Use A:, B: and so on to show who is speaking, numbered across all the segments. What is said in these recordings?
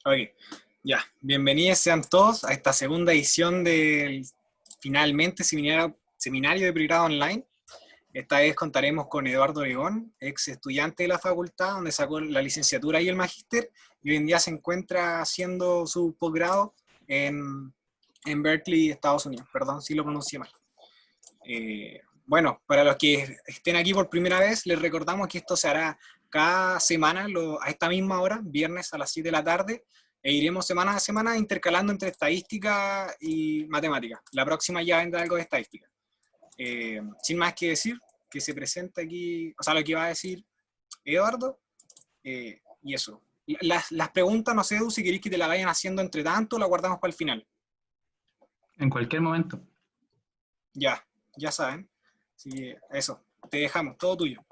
A: Ok, ya. Bienvenidos sean todos a esta segunda edición del finalmente seminario de Pregrado Online. Esta vez contaremos con Eduardo Obregón, ex estudiante de la facultad, donde sacó la licenciatura y el magíster, y hoy en día se encuentra haciendo su posgrado en Berkeley, Estados Unidos. Perdón si lo pronuncié mal. Bueno, para los que estén aquí por primera vez, les recordamos que esto se hará cada semana a esta misma hora, viernes a las 7 de la tarde, e iremos semana a semana intercalando entre estadística y matemática. La próxima ya vendrá algo de estadística. Sin más que decir, que se presenta aquí, o sea, lo que iba a decir Eduardo, y eso. Las preguntas, no sé, Edu, si queréis que te la vayan haciendo entre tanto, la guardamos para el final.
B: En cualquier momento.
A: Ya saben. Sí, eso, te dejamos, todo tuyo.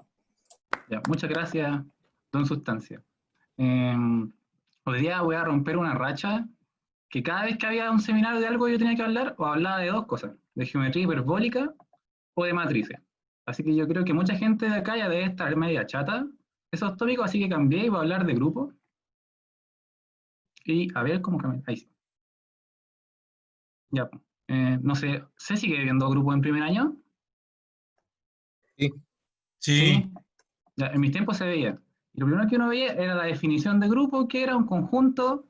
B: Ya, muchas gracias, don Sustancia. Hoy día voy a romper una racha que cada vez que había un seminario de algo yo tenía que hablar, o hablaba de dos cosas, de geometría hiperbólica o de matrices. Así que yo creo que mucha gente de acá ya debe estar media chata esos tópicos, así que cambié y voy a hablar de grupo. Y a ver cómo cambia. Ahí sí. Ya, no sé, ¿se sigue viendo grupo en primer año?
C: Sí.
B: Sí. Ya, en mis tiempos se veía. Y lo primero que uno veía era la definición de grupo, que era un conjunto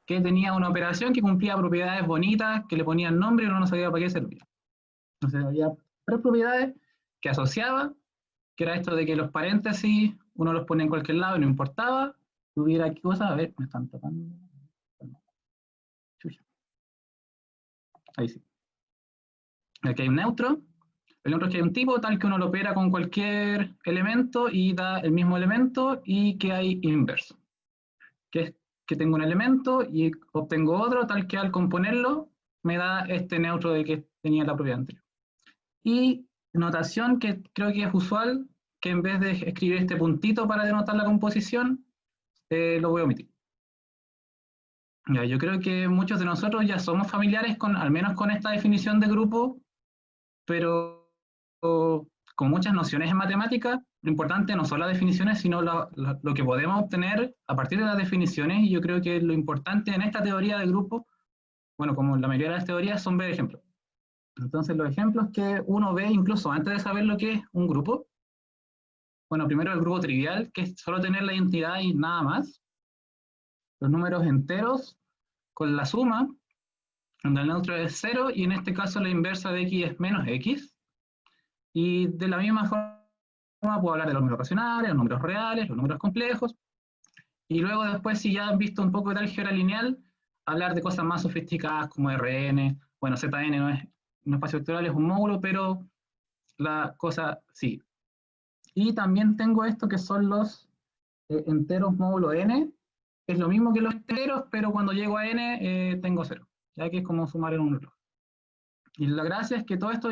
B: que tenía una operación que cumplía propiedades bonitas, que le ponían nombre y uno no sabía para qué servía. Entonces había tres propiedades que asociaba, que era esto de que los paréntesis uno los ponía en cualquier lado y no importaba. Tuviera aquí cosas, a ver, me están tocando. Chucha. Ahí sí. Aquí hay un neutro. El neutro es que hay un tipo tal que uno lo opera con cualquier elemento y da el mismo elemento, y que hay inverso, que es que tengo un elemento y obtengo otro tal que al componerlo me da este neutro de que tenía la propiedad anterior. Y notación que creo que es usual, que en vez de escribir este puntito para denotar la composición, lo voy a omitir. Ya, yo creo que muchos de nosotros ya somos familiares al menos con esta definición de grupo, pero con muchas nociones en matemática, lo importante no son las definiciones, sino lo que podemos obtener a partir de las definiciones, y yo creo que lo importante en esta teoría de grupo, bueno, como la mayoría de las teorías, son ver ejemplos. Entonces, los ejemplos que uno ve incluso antes de saber lo que es un grupo, bueno, primero el grupo trivial, que es solo tener la identidad y nada más. Los números enteros con la suma, donde el neutro es 0, y en este caso la inversa de x es menos x. Y de la misma forma puedo hablar de los números racionales, los números reales, los números complejos. Y luego después, si ya han visto un poco de álgebra lineal, hablar de cosas más sofisticadas como Rn, bueno, Zn no es un espacio vectorial, es un módulo, pero la cosa sí. Y también tengo esto que son los enteros módulo n, que es lo mismo que los enteros, pero cuando llego a n tengo 0, ya que es como sumar en un reloj. Y la gracia es que todo esto,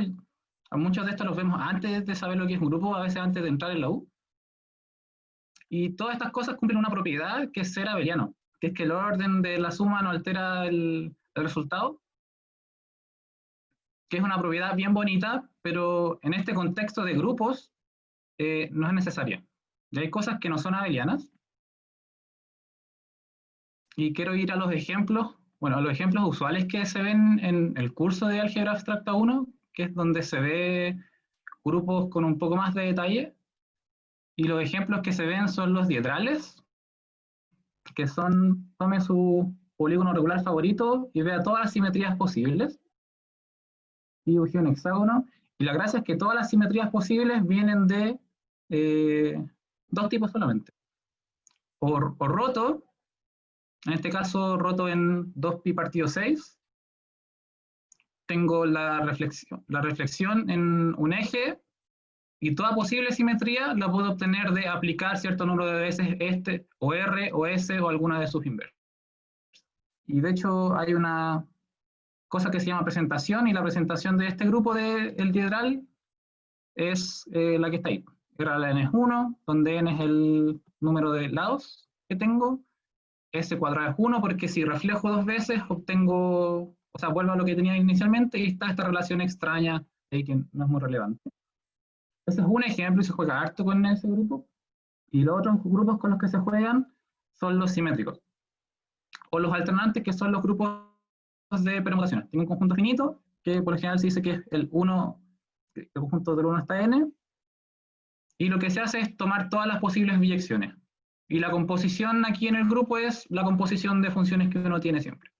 B: a muchos de estos los vemos antes de saber lo que es un grupo, a veces antes de entrar en la U. Y todas estas cosas cumplen una propiedad que es ser abeliano, que es que el orden de la suma no altera el resultado, que es una propiedad bien bonita, pero en este contexto de grupos no es necesaria. Y hay cosas que no son abelianas. Y quiero ir a los ejemplos, bueno, a los ejemplos usuales que se ven en el curso de Álgebra Abstracta 1, que es donde se ve grupos con un poco más de detalle. Y los ejemplos que se ven son los diedrales, que son, tome su polígono regular favorito y vea todas las simetrías posibles, y dibuje un hexágono. Y la gracia es que todas las simetrías posibles vienen de dos tipos solamente. O roto, en este caso roto en 2pi partido 6. Tengo la reflexión en un eje, y toda posible simetría la puedo obtener de aplicar cierto número de veces este, o R, o S, o alguna de sus inversas. Y de hecho hay una cosa que se llama presentación, y la presentación de este grupo del diedral es la que está ahí. N es 1, donde n es el número de lados que tengo, S cuadrado es 1, porque si reflejo dos veces obtengo, o sea, vuelvo a lo que tenía inicialmente, y está esta relación extraña ahí que no es muy relevante. Ese es un ejemplo y se juega harto con ese grupo. Y los otros grupos con los que se juegan son los simétricos. o los alternantes, que son los grupos de permutaciones. Tengo un conjunto finito, que por lo general se dice que es el 1, el conjunto del 1 hasta n, y lo que se hace es tomar todas las posibles biyecciones. Y la composición aquí en el grupo es la composición de funciones que uno tiene siempre.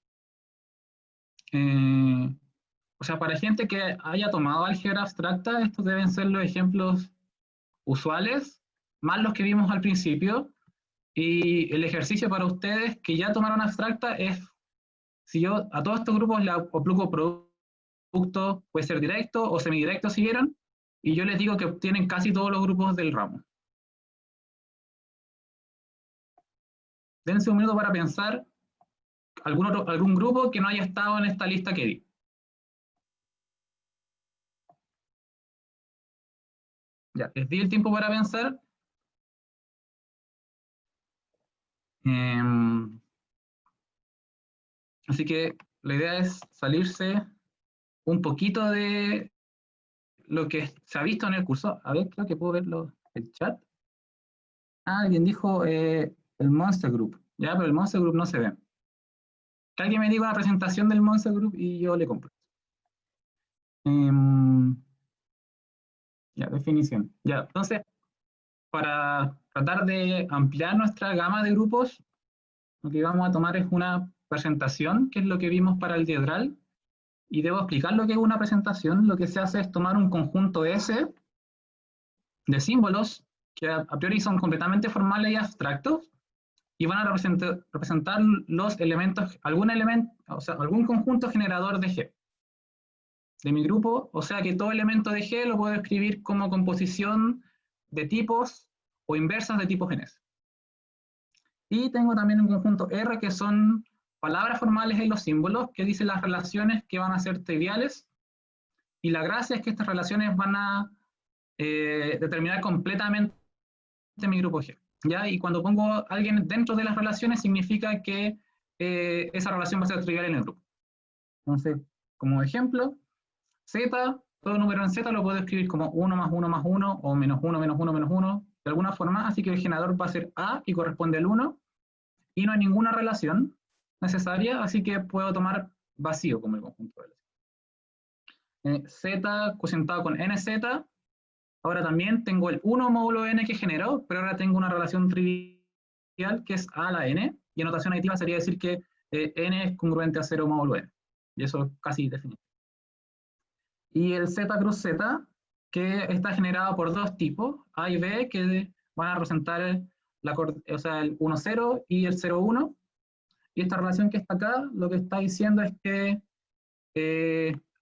B: O sea, para gente que haya tomado álgebra abstracta, estos deben ser los ejemplos usuales, más los que vimos al principio, y el ejercicio para ustedes que ya tomaron abstracta es, si yo a todos estos grupos le aplico producto, puede ser directo o semidirecto si vieran, y yo les digo que obtienen casi todos los grupos del ramo. Dense un minuto para pensar algún grupo que no haya estado en esta lista que di. Ya, les di el tiempo para pensar. Así que la idea es salirse un poquito de lo que se ha visto en el curso. A ver, creo que puedo verlo el chat. Alguien dijo el Monster Group. Ya, pero el Monster Group no se ve. Que alguien me diga una presentación del Monster Group y yo le compro. Ya, definición. Ya, entonces, para tratar de ampliar nuestra gama de grupos, lo que vamos a tomar es una presentación, que es lo que vimos para el diedral, y debo explicar lo que es una presentación. Lo que se hace es tomar un conjunto S de símbolos que a priori son completamente formales y abstractos, y van a representar los elementos, o sea, algún conjunto generador de G de mi grupo, o sea que todo elemento de G lo puedo escribir como composición de tipos o inversas de tipos en S. Y tengo también un conjunto R que son palabras formales en los símbolos que dicen las relaciones que van a ser triviales, y la gracia es que estas relaciones van a determinar completamente mi grupo G. ¿Ya? Y cuando pongo a alguien dentro de las relaciones significa que esa relación va a ser trivial en el grupo. Entonces, como ejemplo, Z, todo número en Z lo puedo escribir como 1 más 1 más 1 o menos 1 menos 1 menos 1, de alguna forma, así que el generador va a ser A y corresponde al 1, y no hay ninguna relación necesaria, así que puedo tomar vacío como el conjunto de relaciones. Z cocientado con NZ, ahora también tengo el 1 módulo n que generó, pero ahora tengo una relación trivial que es A a la n, y en notación aditiva sería decir que n es congruente a 0 módulo n, y eso es casi definido. Y el Z cruz Z, que está generado por dos tipos, A y B, que van a representar el 1,0 y el 0,1. Y esta relación que está acá, lo que está diciendo es que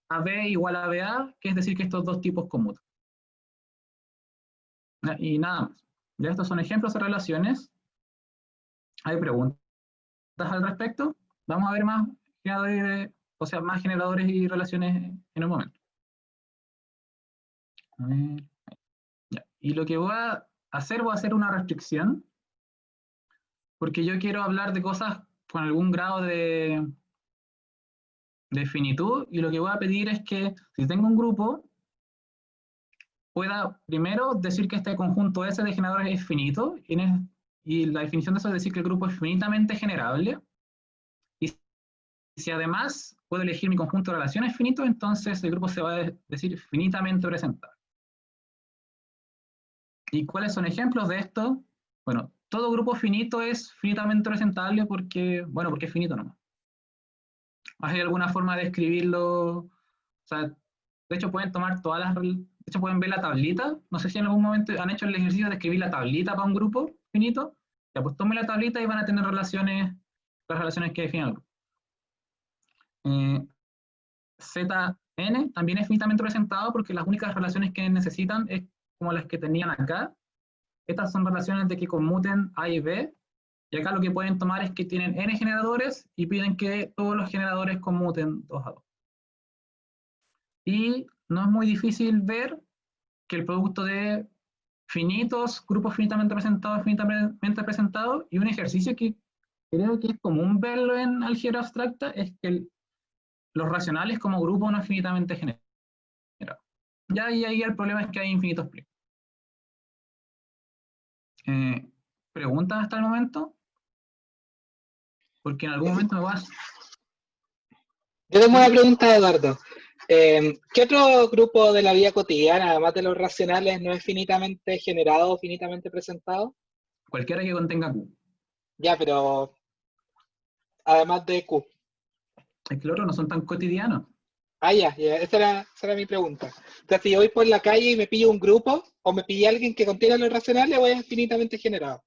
B: AB igual a BA, que es decir que estos dos tipos conmutan. Y nada más. Ya estos son ejemplos de relaciones. ¿Hay preguntas al respecto? Vamos a ver más generadores, más generadores y relaciones en un momento. A ver. Ya. Y lo que voy a hacer una restricción, porque yo quiero hablar de cosas con algún grado de finitud, y lo que voy a pedir es que si tengo un grupo, pueda primero decir que este conjunto S de generadores es finito, y la definición de eso es decir que el grupo es finitamente generable, y si además puedo elegir mi conjunto de relaciones finito, entonces el grupo se va a decir finitamente presentable. ¿Y cuáles son ejemplos de esto? Bueno, todo grupo finito es finitamente presentable porque es finito nomás. ¿Hay alguna forma de escribirlo? O sea, de hecho pueden tomar de hecho pueden ver la tablita. No sé si en algún momento han hecho el ejercicio de escribir la tablita para un grupo finito. Ya, pues tomen la tablita y van a tener las relaciones que definen el grupo. Zn también es finitamente representado porque las únicas relaciones que necesitan es como las que tenían acá. Estas son relaciones de que conmuten A y B, y acá lo que pueden tomar es que tienen n generadores y piden que todos los generadores conmuten 2 a 2. Y no es muy difícil ver que el producto de finitos, grupos finitamente presentados, y un ejercicio que creo que es común verlo en álgebra abstracta, es que los racionales como grupo no es finitamente generados. Ya, y ahí el problema es que hay infinitos primos. ¿Preguntas hasta el momento? porque en algún momento me vas.
D: Yo tengo una pregunta, Eduardo. ¿Qué otro grupo de la vida cotidiana, además de los racionales, no es finitamente generado o finitamente presentado?
B: Cualquiera que contenga Q.
D: Ya, pero además de Q.
B: Es que los otros no son tan cotidianos.
D: Ah, ya, esa era mi pregunta. Entonces, si yo voy por la calle y me pillo un grupo, o me pillo a alguien que contiene los racionales, o es finitamente generado.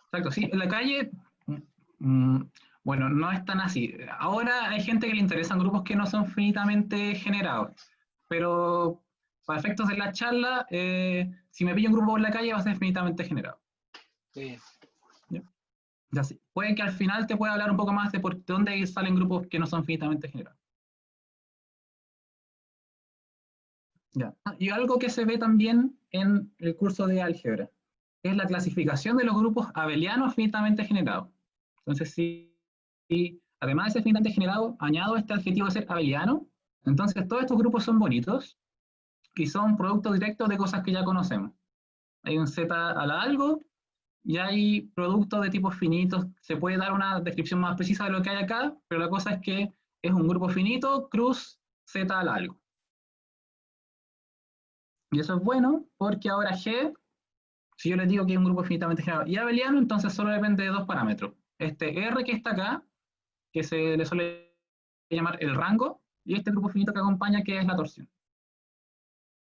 B: Exacto, sí, en la calle, mm, bueno, no es tan así. Ahora hay gente que le interesan grupos que no son finitamente generados, pero para efectos de la charla, si me pillo un grupo en la calle va a ser finitamente generado.
D: Sí.
B: Ya sí. Puede que al final te pueda hablar un poco más de por dónde salen grupos que no son finitamente generados. Ya. Y algo que se ve también en el curso de álgebra es la clasificación de los grupos abelianos finitamente generados. Entonces, si además de ser finitamente generado, añado este adjetivo de ser abeliano, entonces todos estos grupos son bonitos y son productos directos de cosas que ya conocemos. Hay un z a la algo y hay productos de tipos finitos. Se puede dar una descripción más precisa de lo que hay acá, pero la cosa es que es un grupo finito cruz z a la algo. Y eso es bueno porque ahora G, si yo les digo que es un grupo finitamente generado y abeliano, entonces solo depende de dos parámetros. Este R que está acá, que se le suele llamar el rango, y este grupo finito que acompaña, que es la torsión.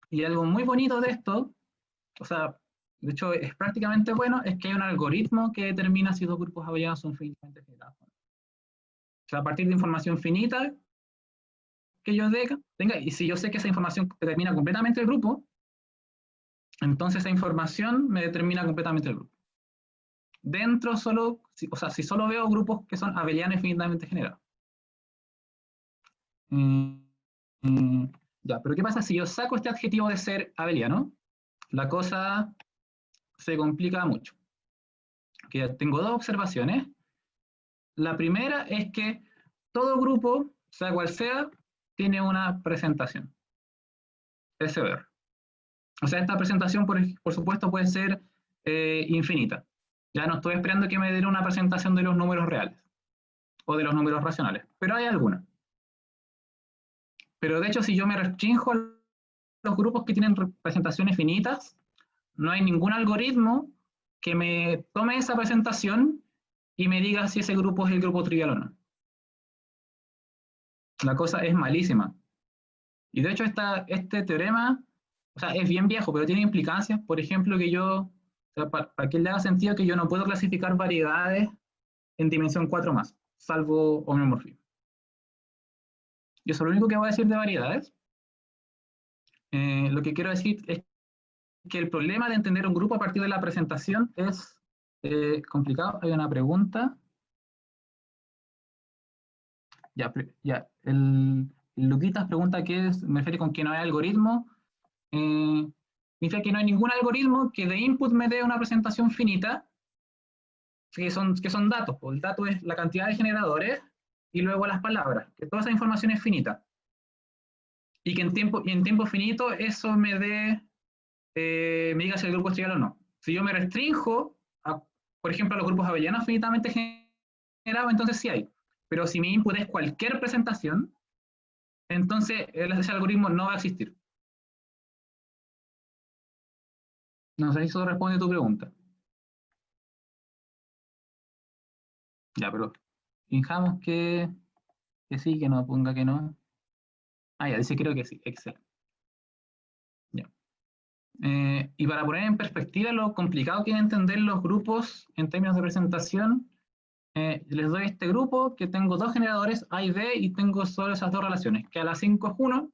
B: Y algo muy bonito de esto, o sea, de hecho es prácticamente bueno, es que hay un algoritmo que determina si dos grupos abelianos son finitamente generados. O sea, a partir de información finita que yo tenga, y si yo sé que esa información determina completamente el grupo, entonces esa información me determina completamente el grupo. Dentro solo, o sea, si solo veo grupos que son abelianos finitamente generados. Ya, pero ¿qué pasa si yo saco este adjetivo de ser abeliano? La cosa se complica mucho. Que tengo dos observaciones. La primera es que todo grupo, sea cual sea, tiene una presentación. SBR. O sea, esta presentación, por supuesto, puede ser infinita. Ya no estoy esperando que me dé una presentación de los números reales o de los números racionales, pero hay alguna. Pero de hecho, si yo me restringo a los grupos que tienen representaciones finitas, no hay ningún algoritmo que me tome esa presentación y me diga si ese grupo es el grupo trivial o no. La cosa es malísima. Y de hecho este teorema, o sea, es bien viejo, pero tiene implicancias. Por ejemplo, que yo, o sea, para que le haga sentido que yo no puedo clasificar variedades en dimensión 4 más, salvo homeomorfismo. Y eso es lo único que voy a decir de variedades. Lo que quiero decir es que el problema de entender un grupo a partir de la presentación es complicado. Hay una pregunta. Ya, el Luquitas pregunta qué es, me refiere con que no hay algoritmo. Significa que no hay ningún algoritmo que de input me dé una presentación finita, que son datos. Pues el dato es la cantidad de generadores y luego las palabras, que toda esa información es finita. Y que en tiempo finito eso me diga si el grupo es trivial o no. Si yo me restringo, por ejemplo, a los grupos abelianos finitamente generados, entonces sí hay. Pero si mi input es cualquier presentación, entonces ese algoritmo no va a existir. No sé si eso responde a tu pregunta. Ya, pero fijamos que sí, que no, ponga que no. Ah, ya, dice creo que sí, excelente. Ya. Y para poner en perspectiva lo complicado que es entender los grupos en términos de presentación, les doy este grupo que tengo dos generadores A y B y tengo solo esas dos relaciones, que a la 5 es 1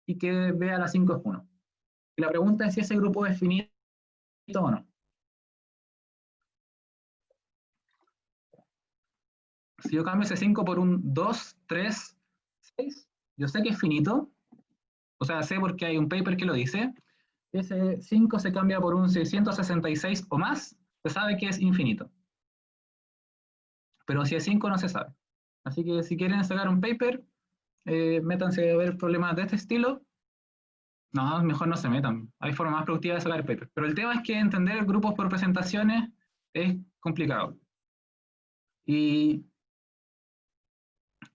B: y que B a la 5 es 1. Y la pregunta es si ese grupo es finito o no. Si yo cambio ese 5 por un 2, 3, 6, yo sé que es finito, o sea, sé porque hay un paper que lo dice. Ese 5 se cambia por un 666 o más, se sabe que es infinito. Pero si es 5 no se sabe. Así que si quieren sacar un paper, métanse a ver problemas de este estilo. No, mejor no se metan. Hay formas más productivas de sacar paper. Pero el tema es que entender grupos por presentaciones es complicado. Y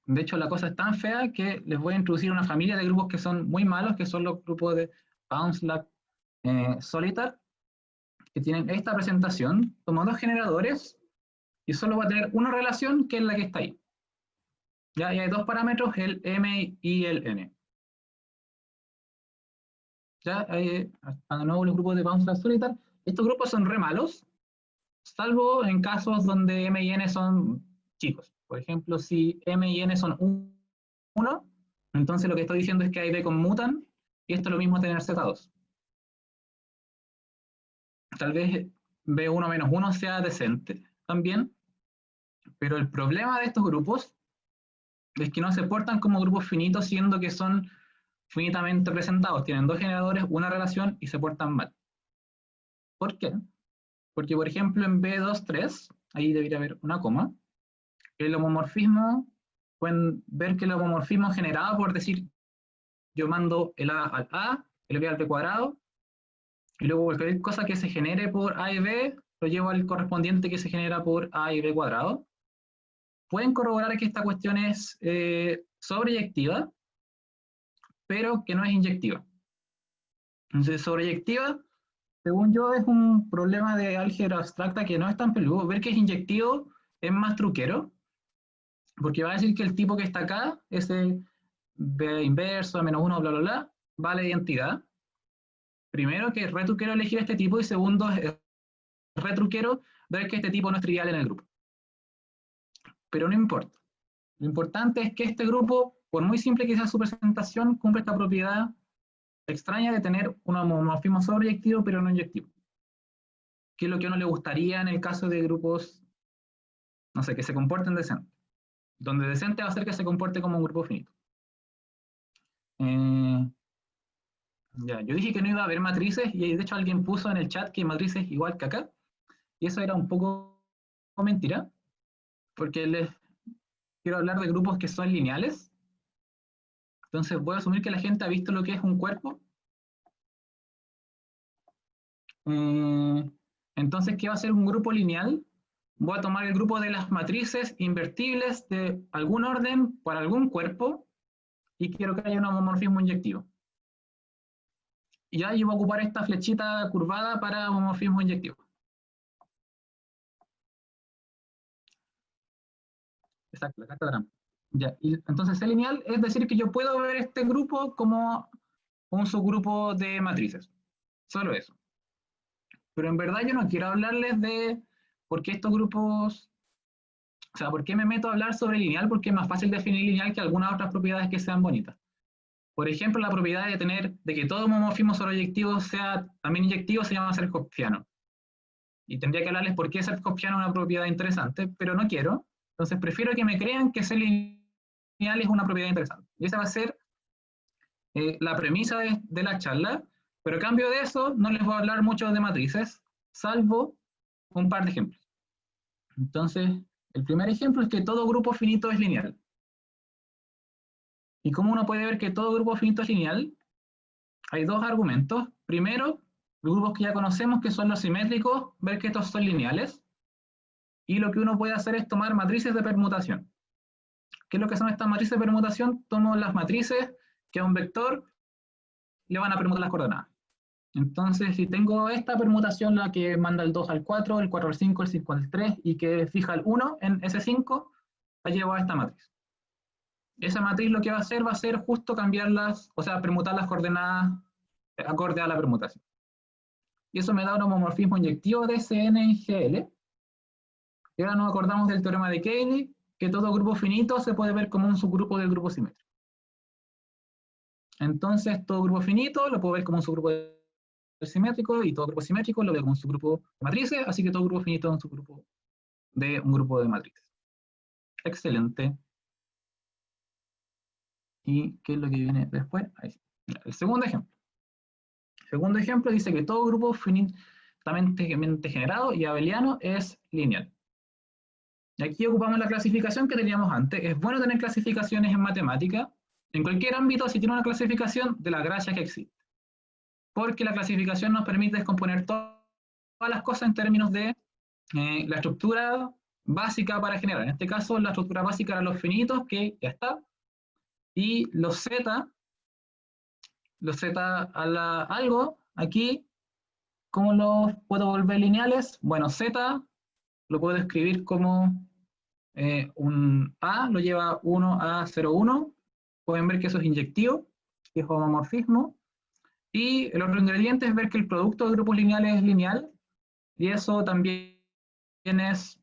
B: de hecho la cosa es tan fea que les voy a introducir una familia de grupos que son muy malos, que son los grupos de Bounce, Lag, Solitar, que tienen esta presentación. Tomo dos generadores y solo va a tener una relación, que es la que está ahí. ¿Ya? Y hay dos parámetros, el M y el N. ¿Ya? De nuevo los grupos de Bounce, Lag, Solitar. Estos grupos son re malos, salvo en casos donde M y N son chicos. Por ejemplo, si M y N son 1, entonces lo que estoy diciendo es que A y B conmutan, y esto es lo mismo tener Z2. Tal vez B1 menos 1 sea decente también, pero el problema de estos grupos es que no se portan como grupos finitos, siendo que son finitamente representados. Tienen dos generadores, una relación, y se portan mal. ¿Por qué? Porque, por ejemplo, en B2,3, ahí debería haber una coma, el homomorfismo, pueden ver que el homomorfismo generado por decir, yo mando el A al A, el B al B cuadrado, y luego cualquier cosa que se genere por A y B, lo llevo al correspondiente que se genera por A y B cuadrado. Pueden corroborar que esta cuestión es sobreyectiva, pero que no es inyectiva. Entonces, sobreyectiva, según yo, es un problema de álgebra abstracta que no es tan peludo. Ver que es inyectivo es más truquero, porque va a decir que el tipo que está acá, ese B inverso, A menos 1, bla, bla, bla, va a la identidad. Primero, que es retruquero elegir este tipo, y segundo, es retruquero ver que este tipo no es trivial en el grupo. Pero no importa. Lo importante es que este grupo, por muy simple que sea su presentación, cumple esta propiedad extraña de tener un homomorfismo sobreyectivo pero no inyectivo. Que es lo que a uno le gustaría en el caso de grupos, no sé, que se comporten decente. Donde decente va a ser que se comporte como un grupo finito. Ya, yo dije que no iba a haber matrices, y de hecho alguien puso en el chat que matrices igual que acá, y eso era un poco mentira, porque les quiero hablar de grupos que son lineales. Entonces voy a asumir que la gente ha visto lo que es un cuerpo. Entonces, ¿qué va a ser un grupo lineal? Voy a tomar el grupo de las matrices invertibles de algún orden para algún cuerpo, y quiero que haya un homomorfismo inyectivo. Y ya yo voy a ocupar esta flechita curvada para homomorfismo inyectivo. Exacto, la carta trampa. Ya, y entonces C lineal es decir que yo puedo ver este grupo como un subgrupo de matrices. Solo eso. Pero en verdad yo no quiero hablarles de por qué estos grupos, o sea, por qué me meto a hablar sobre lineal, porque es más fácil definir lineal que algunas otras propiedades que sean bonitas. Por ejemplo, la propiedad de que todo homomorfismo sobreyectivo sea también inyectivo se llama Sarkopfiano. Y tendría que hablarles por qué Sarkopfiano es una propiedad interesante, pero no quiero. Entonces prefiero que me crean que C lineal es una propiedad interesante. Y esa va a ser la premisa de la charla, pero a cambio de eso no les voy a hablar mucho de matrices, salvo un par de ejemplos. Entonces, el primer ejemplo es que todo grupo finito es lineal. ¿Y cómo uno puede ver que todo grupo finito es lineal? Hay dos argumentos. Primero, los grupos que ya conocemos, que son los simétricos, ver que estos son lineales. Y lo que uno puede hacer es tomar matrices de permutación. ¿Qué es lo que son estas matrices de permutación? Tomo las matrices que a un vector le van a permutar las coordenadas. Entonces, si tengo esta permutación, la que manda el 2 al 4, el 4 al 5, el 5 al 3, y que fija el 1 en S5, la llevo a esta matriz. Esa matriz lo que va a hacer justo cambiarlas, o sea, permutar las coordenadas acorde a la permutación. Y eso me da un homomorfismo inyectivo de Cn en GL. Y ahora nos acordamos del teorema de Cayley, que todo grupo finito se puede ver como un subgrupo del grupo simétrico. Entonces, todo grupo finito lo puedo ver como un subgrupo simétrico, y todo grupo simétrico lo veo como un subgrupo de matrices, así que todo grupo finito es un subgrupo de un grupo de matrices. Excelente. ¿Y qué es lo que viene después? Ahí sí. El segundo ejemplo. El segundo ejemplo dice que todo grupo finitamente generado y abeliano es lineal. Y aquí ocupamos la clasificación que teníamos antes. Es bueno tener clasificaciones en matemática. En cualquier ámbito, si tiene una clasificación, de la gracia que existe. Porque la clasificación nos permite descomponer todas las cosas en términos de la estructura básica para generar. En este caso, la estructura básica eran los finitos, que ya está. Y los z algo, aquí, ¿cómo los puedo volver lineales? Bueno, z lo puedo escribir como un A, lo lleva 1 a 0, 1. Pueden ver que eso es inyectivo, que es homomorfismo. Y el otro ingrediente es ver que el producto de grupos lineales es lineal. Y eso también es,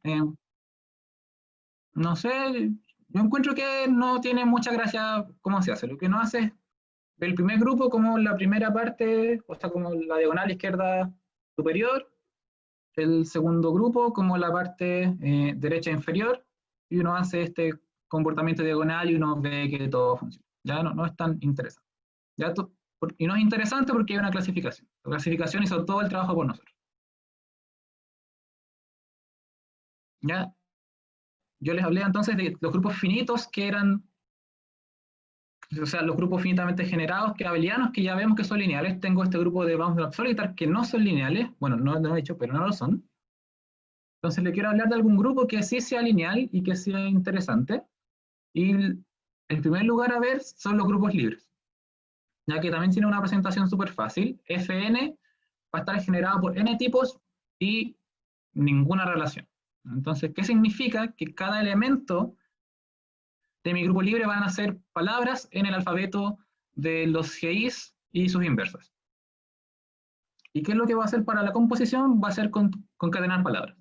B: no sé, yo encuentro que no tiene mucha gracia cómo se hace. Lo que no hace es el primer grupo como la primera parte, o sea, como la diagonal izquierda superior, el segundo grupo como la parte derecha inferior, y uno hace este comportamiento diagonal y uno ve que todo funciona. Ya no es tan interesante. ¿Ya? Y no es interesante porque hay una clasificación. La clasificación hizo todo el trabajo por nosotros. ¿Ya? Yo les hablé entonces de los grupos finitos que eran, o sea, los grupos finitamente generados, que abelianos, que ya vemos que son lineales. Tengo este grupo de bounds absolutar que no son lineales. Bueno, no lo he dicho, pero no lo son. Entonces le quiero hablar de algún grupo que sí sea lineal y que sea interesante. Y en primer lugar a ver son los grupos libres, ya que también tiene una presentación súper fácil. Fn va a estar generado por n tipos y ninguna relación. Entonces, ¿qué significa? Que cada elemento de mi grupo libre van a ser palabras en el alfabeto de los GIs y sus inversas. ¿Y qué es lo que va a hacer para la composición? Va a ser concatenar palabras.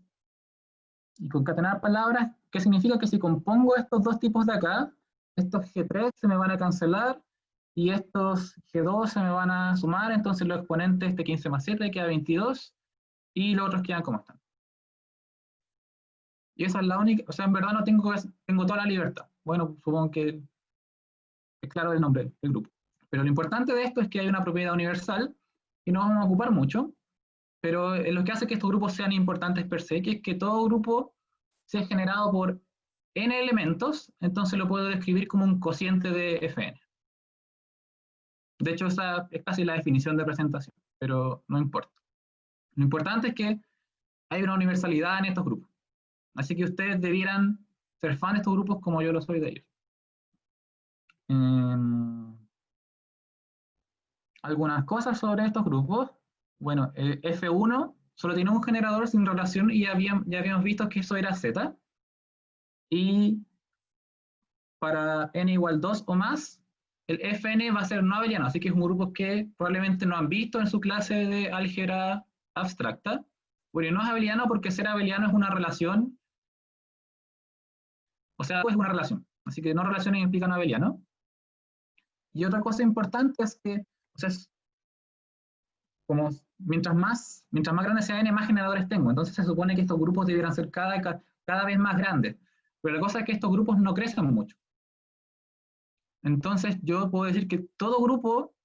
B: Y concatenar palabras, ¿qué significa? Que si compongo estos dos tipos de acá, estos G3 se me van a cancelar y estos G2 se me van a sumar, entonces los exponentes de 15 más 7 queda 22 y los otros quedan como están. Y esa es la única, o sea, en verdad no tengo toda la libertad. Bueno, supongo que es claro el nombre del grupo. Pero lo importante de esto es que hay una propiedad universal y no vamos a ocupar mucho, pero es lo que hace que estos grupos sean importantes per se, que es que todo grupo sea generado por n elementos, entonces lo puedo describir como un cociente de Fn. De hecho, esa es casi la definición de presentación, pero no importa. Lo importante es que hay una universalidad en estos grupos. Así que ustedes debieran ser fan de estos grupos como yo lo soy de ellos. Algunas cosas sobre estos grupos. Bueno, F1 solo tiene un generador sin relación y ya habíamos visto que eso era Z. Y para n igual 2 o más, el Fn va a ser no abeliano, así que es un grupo que probablemente no han visto en su clase de álgebra abstracta. Bueno, no es abeliano porque ser abeliano es una relación, o sea, es una relación. Así que no relaciones implican abeliano. Y otra cosa importante es que, o sea, como mientras más grande sea n, más generadores tengo. Entonces se supone que estos grupos debieran ser cada vez más grandes. Pero la cosa es que estos grupos no crecen mucho. Entonces yo puedo decir que todo grupo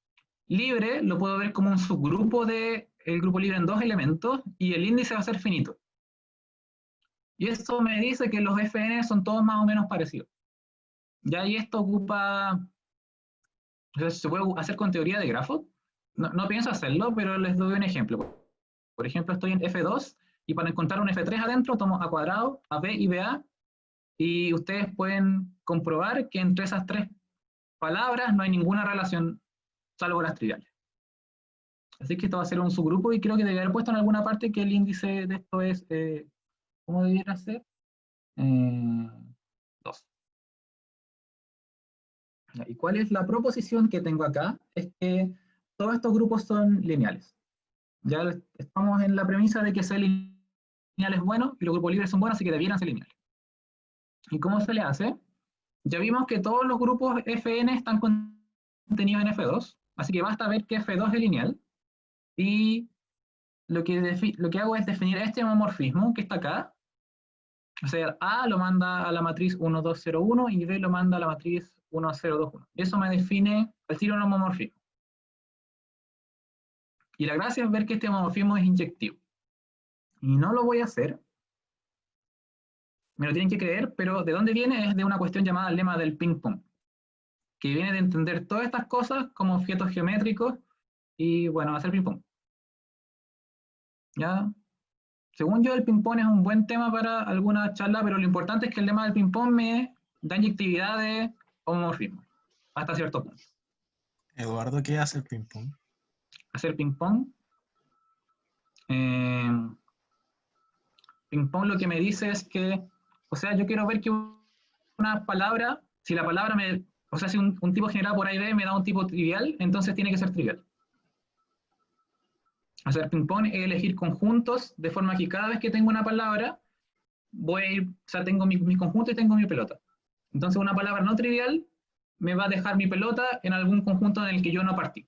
B: libre lo puedo ver como un subgrupo del grupo libre en dos elementos y el índice va a ser finito. Y esto me dice que los Fn son todos más o menos parecidos. Ya y esto ocupa... Entonces, ¿se puede hacer con teoría de grafos? No pienso hacerlo, pero les doy un ejemplo. Por ejemplo, estoy en F2 y para encontrar un F3 adentro tomo A cuadrado, AB y BA y ustedes pueden comprobar que entre esas tres palabras no hay ninguna relación salvo las triviales. Así que esto va a ser un subgrupo y creo que debería haber puesto en alguna parte que el índice de esto es, ¿cómo debiera ser? 2. ¿Y cuál es la proposición que tengo acá? Es que todos estos grupos son lineales. Ya estamos en la premisa de que ser lineal es bueno y los grupos libres son buenos, así que debieran ser lineales. ¿Y cómo se le hace? Ya vimos que todos los grupos Fn están contenidos en F2, así que basta ver que F2 es lineal. Y lo que hago es definir este homomorfismo que está acá. O sea, A lo manda a la matriz 1, 2, 0, 1 y B lo manda a la matriz 1, 0, 2, 1. Eso me define al tiro un homomorfismo. Y la gracia es ver que este homomorfismo es inyectivo. Y no lo voy a hacer. Me lo tienen que creer, pero ¿de dónde viene? Es de una cuestión llamada el lema del ping-pong, que viene de entender todas estas cosas como objetos geométricos y, bueno, hacer ping-pong. ¿Ya? según yo, el ping-pong es un buen tema para alguna charla, pero lo importante es que el tema del ping-pong me da inyectividad de homomorfismo, hasta cierto punto.
C: Eduardo, ¿qué hace el ping-pong?
B: Hacer ping-pong. Ping-pong lo que me dice es que, o sea, yo quiero ver que una palabra, si la palabra me, o sea, si un tipo generado por A y B me da un tipo trivial, entonces tiene que ser trivial. Hacer ping-pong es elegir conjuntos de forma que cada vez que tengo una palabra, voy a ir, o sea, tengo mi conjunto y tengo mi pelota. Entonces una palabra no trivial me va a dejar mi pelota en algún conjunto en el que yo no partí.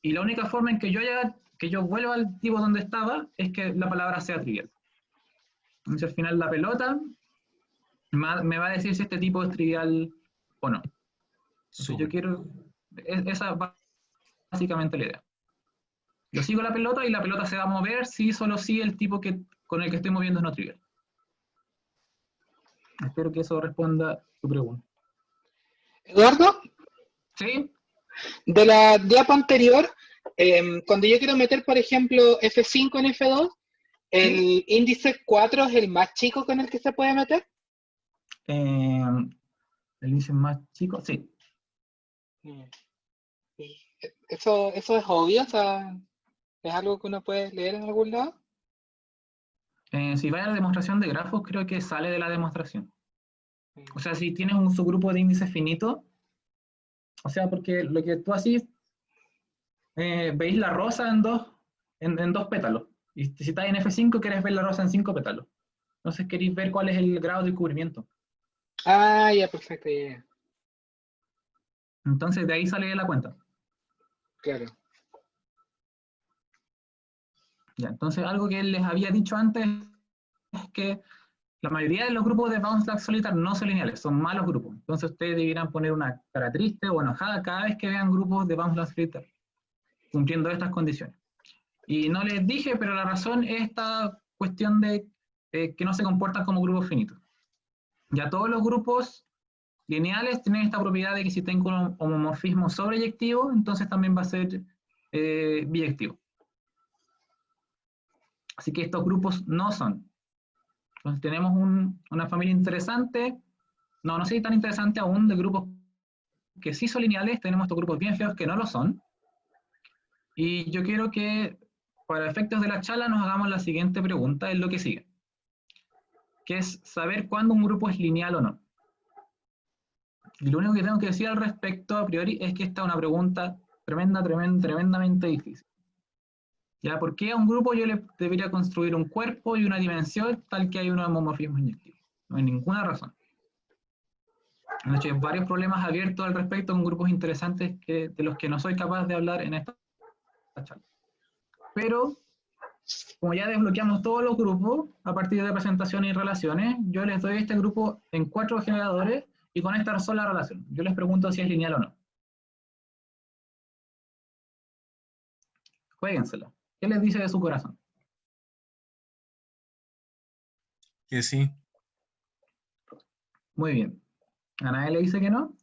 B: Y la única forma en que yo vuelva al tipo donde estaba es que la palabra sea trivial. Entonces al final la pelota me va a decir si este tipo es trivial o no. Entonces yo quiero, esa es básicamente la idea. Yo sigo la pelota y la pelota se va a mover si solo si el tipo con el que estoy moviendo es no trivial. Espero que eso responda a tu pregunta.
D: Eduardo,
B: ¿Sí?
D: de la diapo anterior, cuando yo quiero meter, por ejemplo, F5 en F2, ¿el índice 4 es el más chico con el que se puede meter?
B: El índice más chico, sí.
D: Y eso es obvio, o sea, ¿es algo que uno puede leer en algún lado?
B: Si va a la demostración de grafos, creo que sale de la demostración. O sea, si tienes un subgrupo de índice finito, o sea, porque lo que tú así veis la rosa en dos pétalos. Y si estás en F5, querés ver la rosa en 5 pétalos. Entonces queréis ver cuál es el grado de cubrimiento.
D: Ah, ya, perfecto, ya.
B: Entonces de ahí sale la cuenta.
D: Claro.
B: Ya, entonces algo que les había dicho antes es que la mayoría de los grupos de Bounce Black Solitaire no son lineales, son malos grupos. Entonces ustedes deberían poner una cara triste o enojada cada vez que vean grupos de Bounce Black Solitaire cumpliendo estas condiciones. Y no les dije, pero la razón es esta cuestión de que no se comportan como grupos finitos. Ya todos los grupos lineales tienen esta propiedad de que si tengo un homomorfismo sobreyectivo, entonces también va a ser biyectivo. Así que estos grupos no son. Entonces tenemos una familia interesante, no sé si tan interesante aún, de grupos que sí son lineales, tenemos estos grupos bien feos que no lo son. Y yo quiero que, para efectos de la charla, nos hagamos la siguiente pregunta, es lo que sigue, que es saber cuándo un grupo es lineal o no. Y lo único que tengo que decir al respecto a priori es que esta es una pregunta tremendamente difícil. ¿Ya? ¿Por qué a un grupo yo le debería construir un cuerpo y una dimensión tal que hay un homomorfismo inyectivo? No hay ninguna razón. De hecho, hay varios problemas abiertos al respecto con grupos interesantes de los que no soy capaz de hablar en esta charla. Pero, como ya desbloqueamos todos los grupos a partir de presentaciones y relaciones, yo les doy este grupo en 4 generadores y con esta sola relación. Yo les pregunto si es lineal o no. Juéguensela. ¿Qué les dice de su corazón?
C: Que sí.
B: Muy bien. ¿A nadie le dice que no?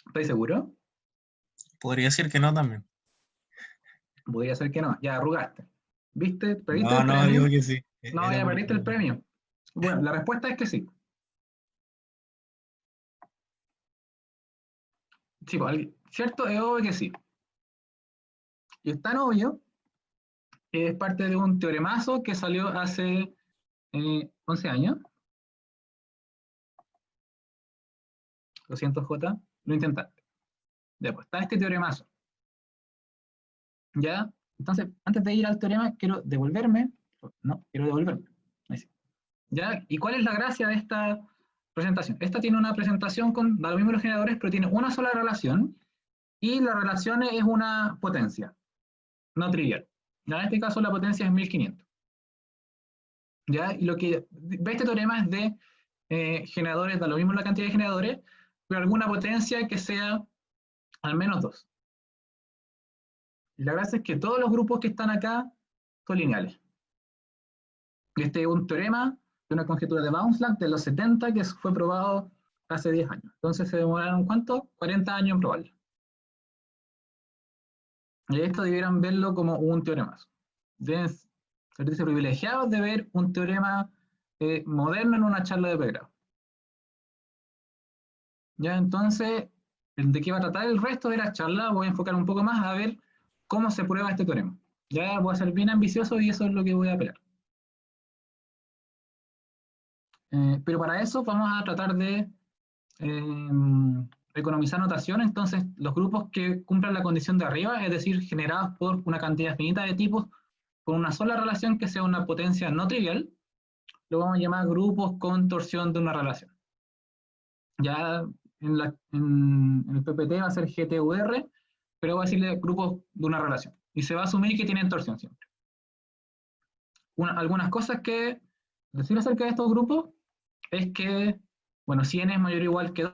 B: ¿Estoy seguro?
C: Podría decir que no también.
B: Podría ser que no. Ya arrugaste. ¿Viste? ¿Perdiste
C: No,
B: el
C: no,
B: premio?
C: digo que sí.
B: No,
C: Era
B: ya
C: por-
B: perdiste el premio. Bueno, la respuesta es que sí. Sí, pues, ¿cierto? Es obvio que sí. Y es tan obvio que es parte de un teoremazo que salió hace 11 años. Lo siento, J. Lo intentaste. Ya, pues está este teoremazo. ¿Ya? Entonces, antes de ir al teorema, quiero devolverme. No, quiero devolverme. Ahí sí. ¿Ya? ¿Y cuál es la gracia de esta presentación? Esta tiene una presentación da lo mismo los generadores, pero tiene una sola relación, y la relación es una potencia, no trivial. ¿Ya? En este caso la potencia es 1500. ¿Ya? Y lo que ve este teorema es de generadores, da lo mismo la cantidad de generadores, pero alguna potencia que sea al menos 2. Y la gracia es que todos los grupos que están acá son lineales. Este es un teorema de una conjetura de Bounce-Black de los 70 que fue probado hace 10 años. Entonces se demoraron, ¿cuánto? 40 años en probarlo. Y esto debieran verlo como un teoremazo. Deben sentirse privilegiados de ver un teorema moderno en una charla de pregrado. Ya, entonces, ¿de qué va a tratar el resto de la charla? Voy a enfocar un poco más a ver cómo se prueba este teorema. Ya voy a ser bien ambicioso y eso es lo que voy a apelar. Pero para eso vamos a tratar de economizar notación. Entonces, los grupos que cumplan la condición de arriba, es decir, generados por una cantidad finita de tipos, con una sola relación que sea una potencia no trivial, lo vamos a llamar grupos con torsión de una relación. Ya en el PPT va a ser GTUR, pero voy a decirle grupos de una relación. Y se va a asumir que tienen torsión siempre. Algunas cosas que decir acerca de estos grupos es que, bueno, si n es mayor o igual que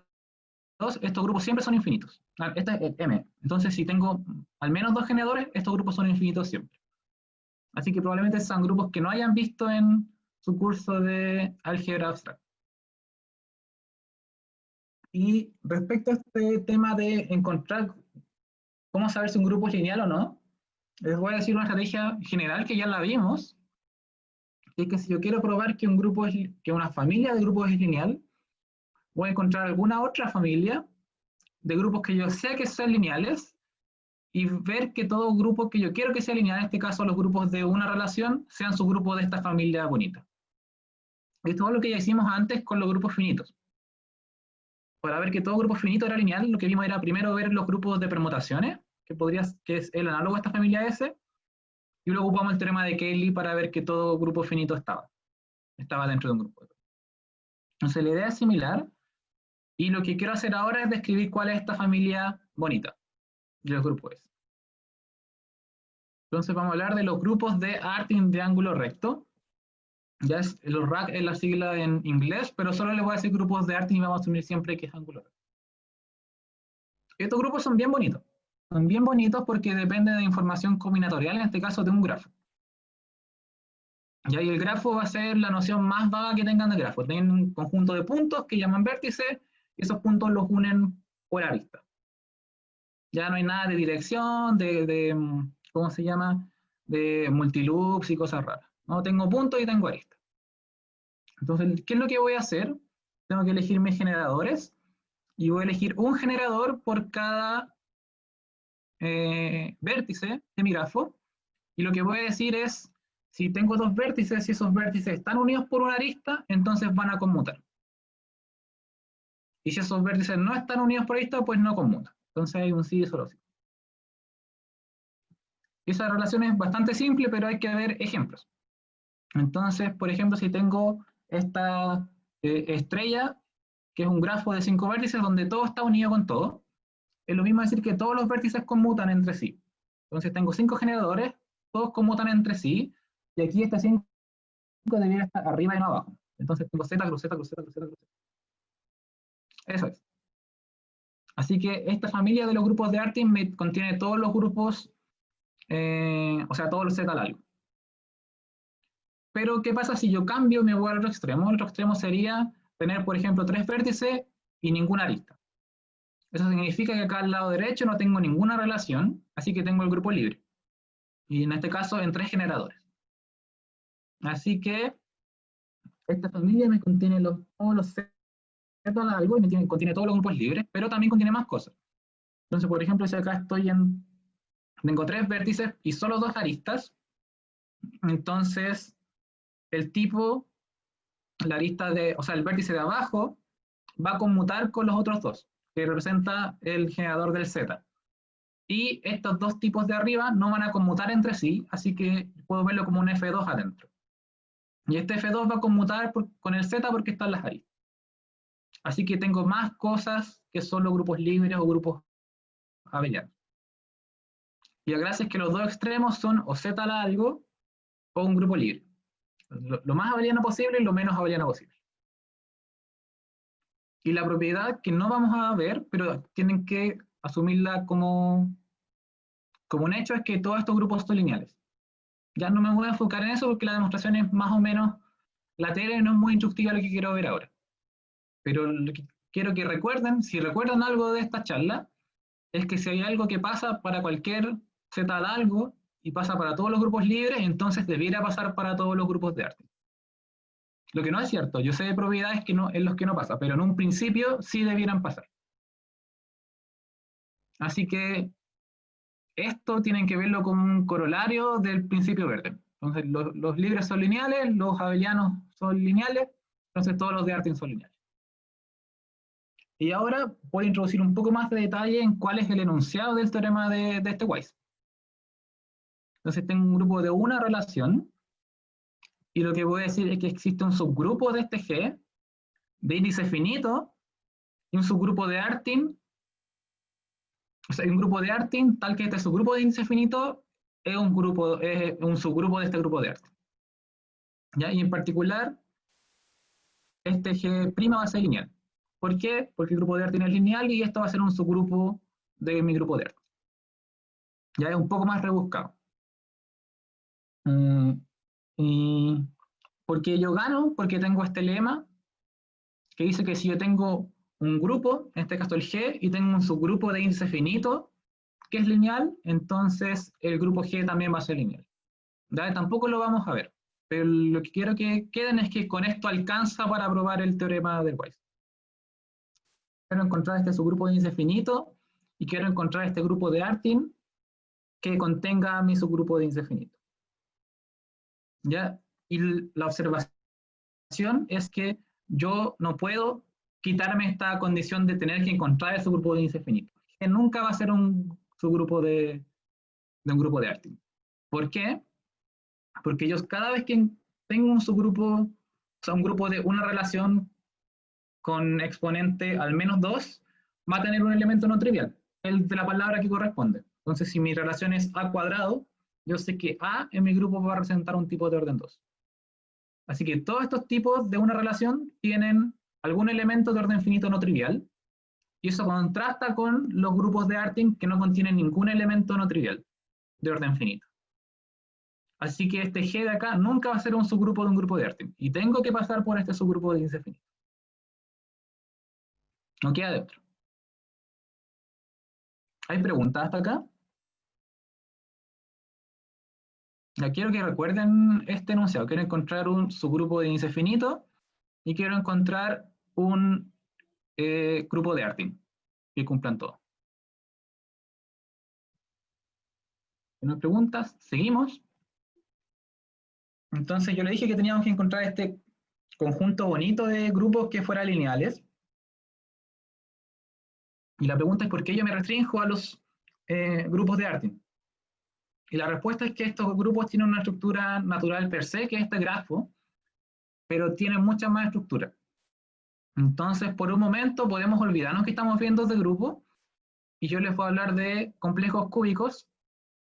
B: 2, estos grupos siempre son infinitos. Este es el M. Entonces, si tengo al menos 2 generadores, estos grupos son infinitos siempre. Así que probablemente son grupos que no hayan visto en su curso de álgebra abstracta. Y respecto a este tema de encontrar cómo saber si un grupo es lineal o no, les voy a decir una estrategia general que ya la vimos, que es que si yo quiero probar que que una familia de grupos es lineal, voy a encontrar alguna otra familia de grupos que yo sé que sean lineales y ver que todo grupo que yo quiero que sea lineal, en este caso los grupos de una relación, sean subgrupos de esta familia bonita. Esto es lo que ya hicimos antes con los grupos finitos. Para ver que todo grupo finito era lineal, lo que vimos era primero ver los grupos de permutaciones, que es el análogo a esta familia S, y luego ocupamos el teorema de Cayley para ver que todo grupo finito estaba dentro de un grupo. Entonces la idea es similar, y lo que quiero hacer ahora es describir cuál es esta familia bonita de los grupos S. Entonces vamos a hablar de los grupos de Artin de ángulo recto. Ya los RAC es la sigla en inglés, pero solo les voy a decir grupos de Artin y vamos a asumir siempre que es ángulo recto. Estos grupos son bien bonitos. Son bien bonitos porque dependen de información combinatorial, en este caso de un grafo. Y ahí el grafo va a ser la noción más vaga que tengan de grafo. Tienen un conjunto de puntos que llaman vértices, y esos puntos los unen por arista. Ya no hay nada de dirección, ¿cómo se llama? De multiloops y cosas raras. No tengo puntos y tengo aristas. Entonces, ¿qué es lo que voy a hacer? Tengo que elegir mis generadores, y voy a elegir un generador por cada vértice de mi grafo, y lo que voy a decir es, si tengo 2 vértices y esos vértices están unidos por una arista, entonces van a conmutar. Y si esos vértices no están unidos por arista, pues no conmutan. Entonces hay un sí y solo sí. Esa relación es bastante simple, pero hay que ver ejemplos. Entonces, por ejemplo, si tengo esta estrella, que es un grafo de 5 vértices donde todo está unido con todo, es lo mismo decir que todos los vértices conmutan entre sí. Entonces tengo 5 generadores, todos conmutan entre sí, y aquí este 5 debería estar arriba y no abajo. Entonces tengo Z cruz Z cruz Z cruz Z cruz Z. Eso es. Así que esta familia de los grupos de Artin me contiene todos los grupos, o sea, todos los Z largos. Pero, ¿qué pasa si yo cambio y me voy al otro extremo? El otro extremo sería tener, por ejemplo, 3 vértices y ninguna arista. Eso significa que acá al lado derecho no tengo ninguna relación, así que tengo el grupo libre. Y en este caso, en 3 generadores. Así que esta familia me contiene todos los Z largos y contiene todos los grupos libres, pero también contiene más cosas. Entonces, por ejemplo, si acá tengo 3 vértices y solo 2 aristas, entonces el tipo, el vértice de abajo va a conmutar con los otros 2, que representa el generador del Z. Y estos 2 tipos de arriba no van a conmutar entre sí, así que puedo verlo como un F2 adentro. Y este F2 va a conmutar con el Z porque están las aristas. Así que tengo más cosas que son los grupos libres o grupos abelianos. Y la gracia es que los 2 extremos son o Z largo o un grupo libre. Lo más abeliano posible y lo menos abeliano posible. Y la propiedad que no vamos a ver, pero tienen que asumirla como un hecho, es que todos estos grupos son lineales. Ya no me voy a enfocar en eso porque la demostración es más o menos latera y no es muy instructiva lo que quiero ver ahora. Pero lo que quiero que recuerden, si recuerdan algo de esta charla, es que si hay algo que pasa para cualquier Z al algo y pasa para todos los grupos libres, entonces debiera pasar para todos los grupos de Artin. Lo que no es cierto, yo sé de propiedades que no, en los que no pasa, pero en un principio sí debieran pasar. Así que esto tienen que verlo como un corolario del principio verde. Entonces los libres son lineales, los abelianos son lineales, entonces todos los de Artin son lineales. Y ahora voy a introducir un poco más de detalle en cuál es el enunciado del teorema de este Weiss. Entonces tengo un grupo de una relación, y lo que voy a decir es que existe un subgrupo de este G, de índice finito, y un subgrupo de Artin, o sea, un grupo de Artin, tal que este subgrupo de índice finito es un subgrupo de este grupo de Artin. ¿Ya? Y en particular, este G' va a ser lineal. ¿Por qué? Porque el grupo de Artin es lineal y esto va a ser un subgrupo de mi grupo de Artin. Ya es un poco más rebuscado. ¿Y por qué yo gano? Porque tengo este lema que dice que si yo tengo un grupo, en este caso el G, y tengo un subgrupo de índice finito que es lineal, entonces el grupo G también va a ser lineal. ¿Ya? Tampoco lo vamos a ver, pero lo que quiero que queden es que con esto alcanza para probar el teorema del Weiss. Quiero encontrar este subgrupo de índice finito y quiero encontrar este grupo de Artin que contenga mi subgrupo de índice finito. ¿Ya? Y la observación es que yo no puedo quitarme esta condición de tener que encontrar el subgrupo de índice finito. Que nunca va a ser un subgrupo de un grupo de Artin. ¿Por qué? Porque yo cada vez que tengo un subgrupo, o sea, un grupo de una relación con exponente al menos 2, va a tener un elemento no trivial, el de la palabra que corresponde. Entonces, si mi relación es A cuadrado, yo sé que A en mi grupo va a representar un tipo de orden 2. Así que todos estos tipos de una relación tienen algún elemento de orden finito no trivial, y eso contrasta con los grupos de Artin que no contienen ningún elemento no trivial de orden finito. Así que este G de acá nunca va a ser un subgrupo de un grupo de Artin, y tengo que pasar por este subgrupo de índice finito. No queda de otro. ¿Hay preguntas hasta acá? Ya quiero que recuerden este enunciado. Quiero encontrar un subgrupo de índice finito y quiero encontrar un grupo de Artin que cumplan todo. ¿No hay preguntas? ¿Seguimos? Entonces yo le dije que teníamos que encontrar este conjunto bonito de grupos que fueran lineales. Y la pregunta es ¿por qué yo me restringo a los grupos de Artin? Y la respuesta es que estos grupos tienen una estructura natural per se, que es este grafo, pero tienen mucha más estructura. Entonces, por un momento podemos olvidarnos que estamos viendo de grupo, y yo les voy a hablar de complejos cúbicos,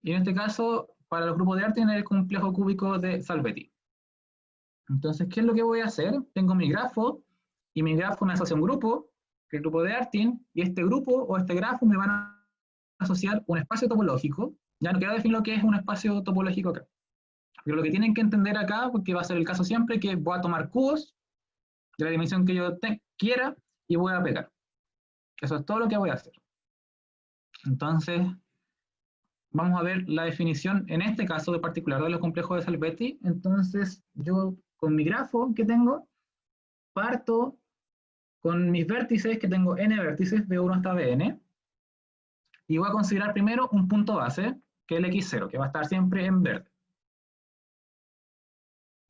B: y en este caso, para los grupos de Artin, el complejo cúbico de Salvetti. Entonces, ¿qué es lo que voy a hacer? Tengo mi grafo, y mi grafo me asocia a un grupo, que es el grupo de Artin, y este grupo o este grafo me van a asociar un espacio topológico. Ya no quiero definir lo que es un espacio topológico acá. Pero lo que tienen que entender acá, porque va a ser el caso siempre, que voy a tomar cubos de la dimensión que yo quiera y voy a pegar. Eso es todo lo que voy a hacer. Entonces, vamos a ver la definición, en este caso de particular, de los complejos de Salvetti. Entonces, yo con mi grafo que tengo, parto con mis vértices, que tengo n vértices, B1 hasta Bn, y voy a considerar primero un punto base, que es el x0, que va a estar siempre en verde.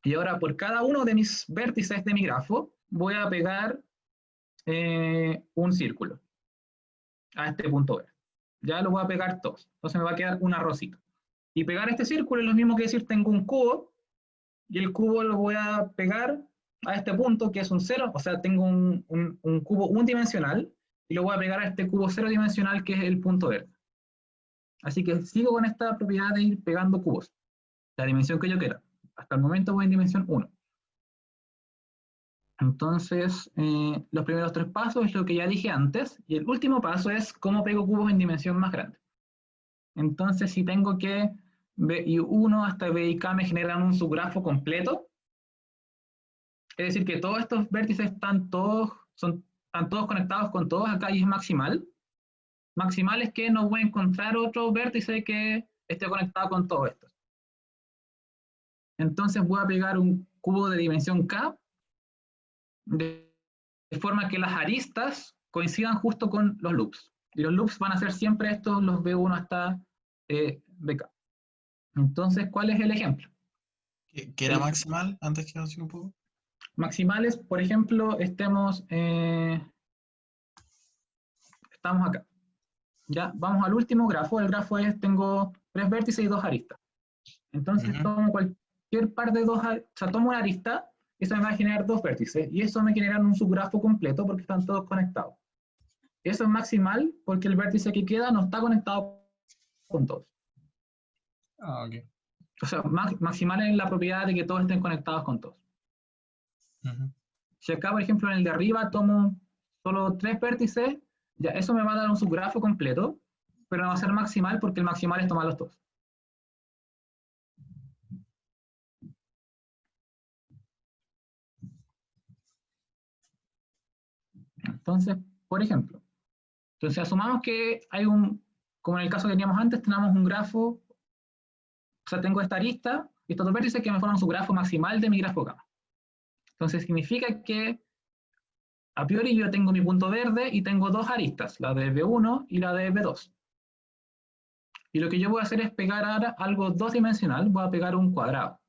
B: Y ahora por cada uno de mis vértices de mi grafo, voy a pegar un círculo a este punto verde. Ya lo voy a pegar todos. Entonces me va a quedar un arrocito. Y pegar este círculo es lo mismo que decir tengo un cubo, y el cubo lo voy a pegar a este punto, que es un 0, o sea, tengo un cubo unidimensional, y lo voy a pegar a este cubo 0 dimensional, que es el punto verde. Así que sigo con esta propiedad de ir pegando cubos, la dimensión que yo quiera. Hasta el momento voy en dimensión 1. Entonces, los primeros 3 pasos es lo que ya dije antes, y el último paso es cómo pego cubos en dimensión más grande. Entonces, si tengo que BI1 hasta BIK me generan un subgrafo completo, es decir, que todos estos vértices están todos conectados con todos acá y es maximal. Maximal es que no voy a encontrar otro vértice que esté conectado con todos estos. Entonces voy a pegar un cubo de dimensión K de forma que las aristas coincidan justo con los loops. Y los loops van a ser siempre estos, los B1 hasta BK. Entonces, ¿cuál es el ejemplo?
C: ¿Qué era maximal antes que avance un poco?
B: Maximales, por ejemplo, estamos acá. Ya, vamos al último grafo. El grafo es, tengo 3 vértices y 2 aristas. Entonces tomo cualquier par de 2, o sea, tomo una arista, eso me va a generar 2 vértices, y eso me genera un subgrafo completo porque están todos conectados. Eso es maximal porque el vértice que queda no está conectado con todos.
C: Ah, ok.
B: O sea, maximal es la propiedad de que todos estén conectados con todos. Si acá, por ejemplo, en el de arriba tomo solo 3 vértices, ya eso me va a dar un subgrafo completo, pero no va a ser maximal porque el maximal es tomarlos todos. Entonces, por ejemplo, asumamos que hay como en el caso que teníamos antes, tenemos un grafo, o sea, tengo esta arista y estos dos vértices que me forman su grafo maximal de mi grafo gamma. Entonces significa que a priori yo tengo mi punto verde y tengo 2 aristas, la de B1 y la de B2. Y lo que yo voy a hacer es pegar ahora algo 2-dimensional, voy a pegar un cuadrado.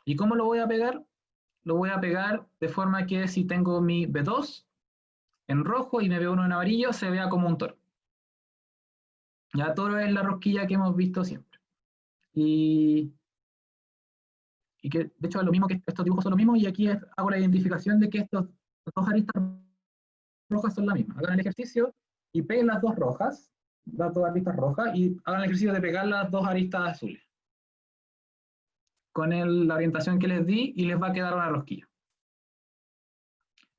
B: ¿Y cómo lo voy a pegar? Lo voy a pegar de forma que si tengo mi B2 en rojo y mi B1 en amarillo, se vea como un toro. Ya toro es la rosquilla que hemos visto siempre. Y que de hecho es lo mismo, que estos dibujos son lo mismo, y aquí hago la identificación de que estas 2 aristas rojas son la misma. Hagan el ejercicio y peguen las 2 rojas, las 2 aristas rojas, y hagan el ejercicio de pegar las 2 aristas azules. Con la orientación que les di, y les va a quedar una rosquilla.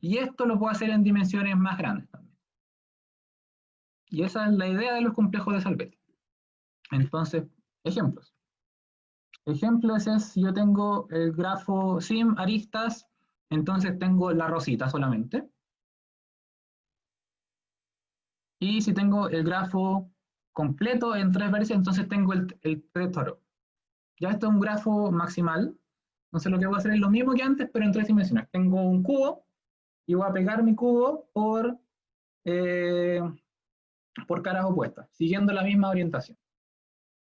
B: Y esto lo puedo hacer en dimensiones más grandes también. Y esa es la idea de los complejos de Salvetti. Entonces, ejemplos. Ejemplos es, si yo tengo el grafo sim aristas, entonces tengo la rosita solamente. Y si tengo el grafo completo en 3 vértices, entonces tengo el toro. Ya esto es un grafo maximal. Entonces lo que voy a hacer es lo mismo que antes, pero en 3 dimensiones. Tengo un cubo y voy a pegar mi cubo por caras opuestas, siguiendo la misma orientación.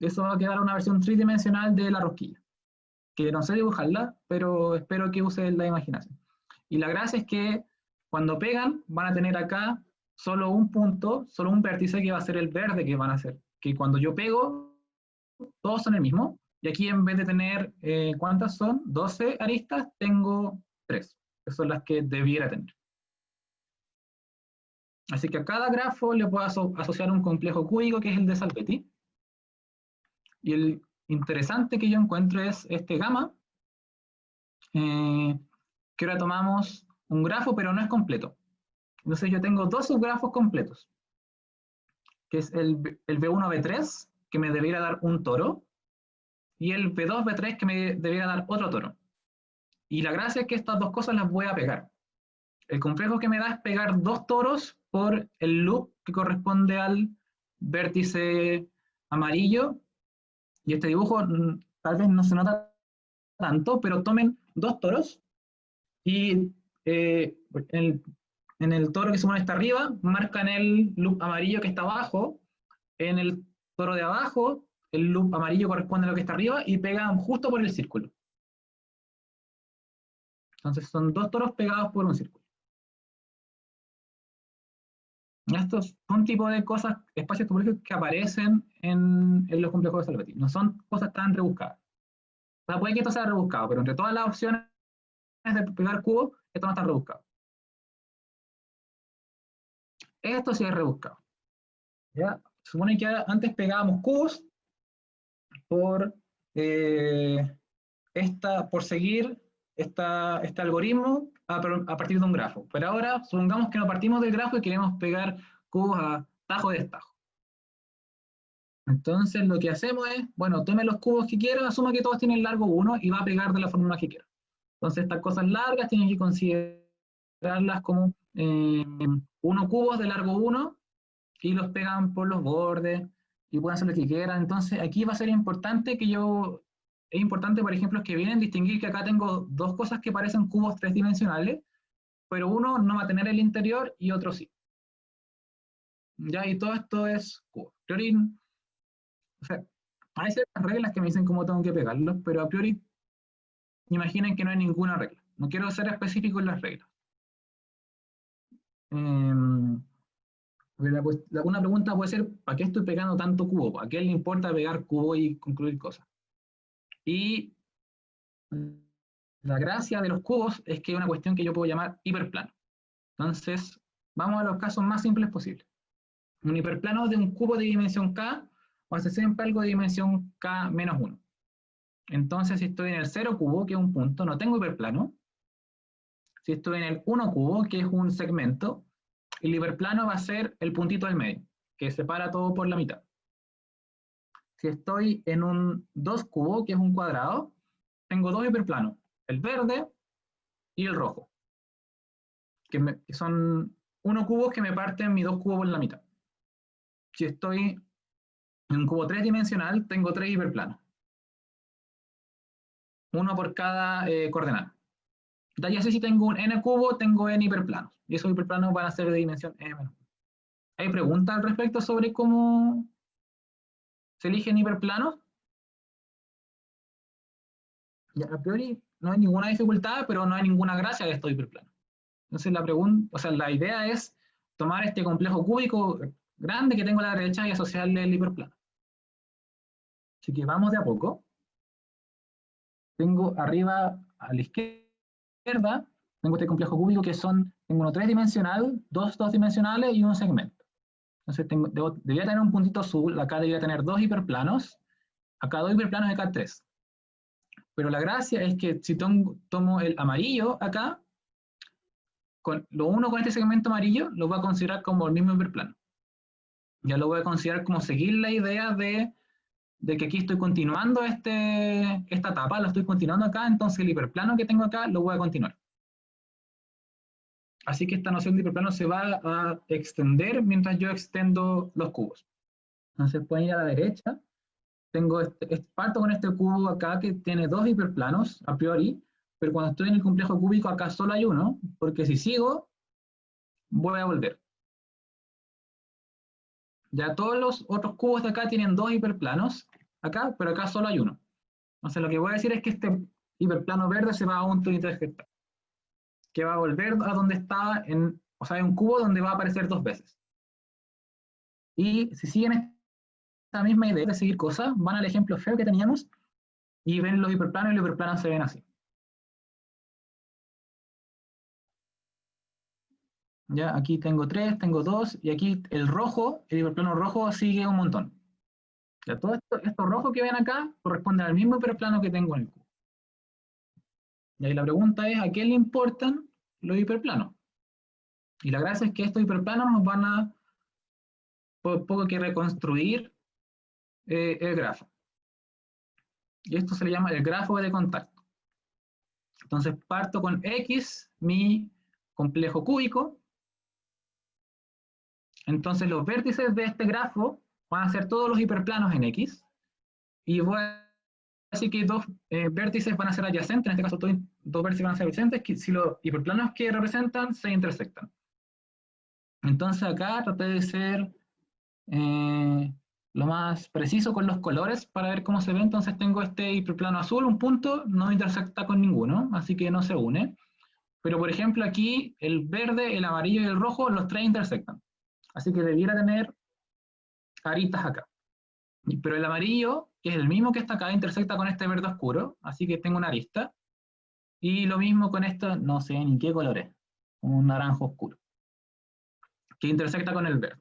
B: Eso va a quedar una versión tridimensional de la rosquilla, que no sé dibujarla, pero espero que usen la imaginación. Y la gracia es que cuando pegan, van a tener acá solo un punto, solo un vértice que va a ser el verde que van a hacer. Que cuando yo pego, todos son el mismo. Y aquí en vez de tener, ¿cuántas son? 12 aristas, tengo 3, que son las que debiera tener. Así que a cada grafo le puedo asociar un complejo cúbico, que es el de Salvetti. Y el interesante que yo encuentro es este gamma, que ahora tomamos un grafo, pero no es completo. Entonces yo tengo 2 subgrafos completos, que es el B1-B3, que me debiera dar un toro, y el B2-B3, que me debiera dar otro toro. Y la gracia es que estas 2 cosas las voy a pegar. El complejo que me da es pegar 2 toros por el loop que corresponde al vértice amarillo. Y este dibujo tal vez no se nota tanto, pero tomen 2 toros y en el toro que se pone está arriba, marcan el loop amarillo que está abajo. En el toro de abajo, el loop amarillo corresponde a lo que está arriba y pegan justo por el círculo. Entonces son 2 toros pegados por un círculo. Estos son tipo de cosas, espacios topológicos que aparecen en los complejos de Salvetti. No son cosas tan rebuscadas. O sea, puede que esto sea rebuscado, pero entre todas las opciones de pegar cubos, esto no está rebuscado. Esto sí es rebuscado. ¿Ya? Se supone que antes pegábamos cubos por seguir este algoritmo a partir de un grafo. Pero ahora, supongamos que no partimos del grafo y queremos pegar cubos a tajo de destajo. Entonces lo que hacemos es, bueno, tome los cubos que quiera, asuma que todos tienen largo 1 y va a pegar de la forma que quiera. Entonces estas cosas largas tienen que considerarlas como 1 cubos de largo 1 y los pegan por los bordes y pueden hacer lo que quieran. Entonces, aquí va a ser importante es importante, por ejemplo, que vienen distinguir que acá tengo dos cosas que parecen cubos tridimensionales, pero uno no va a tener el interior y otro sí. ¿Ya? Y todo esto es cubo. A priori, o sea, hay ciertas reglas que me dicen cómo tengo que pegarlos, pero a priori, imaginen que no hay ninguna regla. No quiero ser específico en las reglas. Una pregunta puede ser, ¿para qué estoy pegando tanto cubo? ¿A qué le importa pegar cubo y concluir cosas? Y la gracia de los cubos es que es una cuestión que yo puedo llamar hiperplano. Entonces, vamos a los casos más simples posibles. Un hiperplano de un cubo de dimensión k va a ser siempre algo de dimensión k menos 1. Entonces, si estoy en el 0 cubo, que es un punto, no tengo hiperplano. Si estoy en el 1 cubo, que es un segmento, el hiperplano va a ser el puntito del medio, que separa todo por la mitad. Si estoy en un 2 cubo, que es un cuadrado, tengo dos hiperplanos, el verde y el rojo, que son 1 cubos que me parten mis 2 cubos por la mitad. Si estoy en un cubo tridimensional, tengo 3 hiperplanos, uno por cada coordenada. Ya sé si tengo un n cubo, tengo n hiperplanos, y esos hiperplanos van a ser de dimensión n-1. ¿Hay preguntas al respecto sobre cómo se eligen hiperplanos? Ya, a priori no hay ninguna dificultad, pero no hay ninguna gracia de estos hiperplanos. Entonces la idea es tomar este complejo cúbico grande que tengo a la derecha y asociarle el hiperplano. Así que vamos de a poco. Tengo arriba a la izquierda, tengo este complejo cúbico que tengo uno tridimensional, dos dimensionales y un segmento. Entonces debería tener un puntito azul, acá debería tener dos hiperplanos, acá dos hiperplanos y acá tres. Pero la gracia es que si tomo el amarillo acá, lo uno con este segmento amarillo lo voy a considerar como el mismo hiperplano. Ya lo voy a considerar como seguir la idea de que aquí estoy continuando esta etapa, la estoy continuando acá, entonces el hiperplano que tengo acá lo voy a continuar. Así que esta noción de hiperplano se va a extender mientras yo extendo los cubos. Entonces pueden ir a la derecha. Parto con este cubo acá que tiene dos hiperplanos a priori, pero cuando estoy en el complejo cúbico acá solo hay uno, porque si sigo, voy a volver. Ya todos los otros cubos de acá tienen dos hiperplanos acá, pero acá solo hay uno. Entonces lo que voy a decir es que este hiperplano verde se va a un intersectar, que va a volver a donde está, o sea, hay un cubo donde va a aparecer dos veces. Y si siguen esta misma idea de seguir cosas, van al ejemplo feo que teníamos y ven los hiperplanos y los hiperplanos se ven así. Ya, aquí tengo 3, tengo 2, y aquí el hiperplano rojo sigue un montón. Ya, todo esto rojo que ven acá corresponde al mismo hiperplano que tengo en el cubo. Y ahí la pregunta es, ¿a qué le importan los hiperplanos? Y la gracia es que estos hiperplanos nos van a poco que reconstruir el grafo. Y esto se le llama el grafo de contacto. Entonces parto con X, mi complejo cúbico. Entonces los vértices de este grafo van a ser todos los hiperplanos en X. Y voy a decir que dos vértices van a ser adyacentes, en este caso dos vértices van a ser adyacentes, si los hiperplanos que representan se intersectan. Entonces acá traté de ser lo más preciso con los colores para ver cómo se ve. Entonces tengo este hiperplano azul, un punto, no intersecta con ninguno, así que no se une. Pero por ejemplo aquí el verde, el amarillo y el rojo, los tres intersectan. Así que debiera tener aritas acá. Pero el amarillo, que es el mismo que está acá, intersecta con este verde oscuro, así que tengo una arista. Y lo mismo con esto, no sé ni qué color es, un naranjo oscuro, que intersecta con el verde.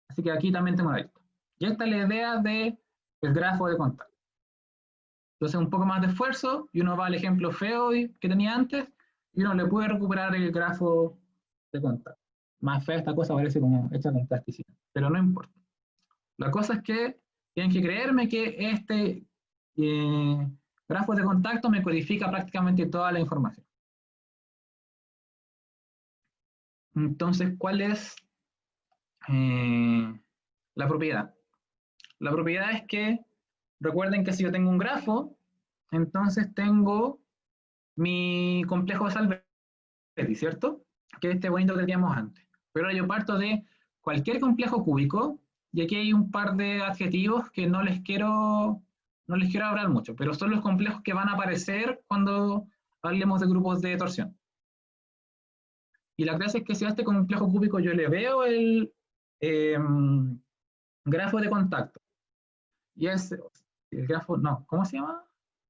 B: Así que aquí también tengo una arista. Y esta es la idea del grafo de contacto. Entonces un poco más de esfuerzo y uno va al ejemplo feo que tenía antes y uno le puede recuperar el grafo de contacto. Más fea esta cosa, parece como hecha con plasticina, pero no importa. La cosa es que tienen que creerme que este grafo de contacto me codifica prácticamente toda la información. Entonces, ¿cuál es la propiedad? La propiedad es que, recuerden que si yo tengo un grafo, entonces tengo mi complejo de Salvetti, ¿cierto? Que es este bonito que teníamos antes. Pero ahora yo parto de cualquier complejo cúbico, y aquí hay un par de adjetivos que no les quiero hablar mucho, pero son los complejos que van a aparecer cuando hablemos de grupos de torsión. Y la clase es que si a este complejo cúbico yo le veo el grafo de contacto, y ese, el grafo, no, ¿cómo se llama?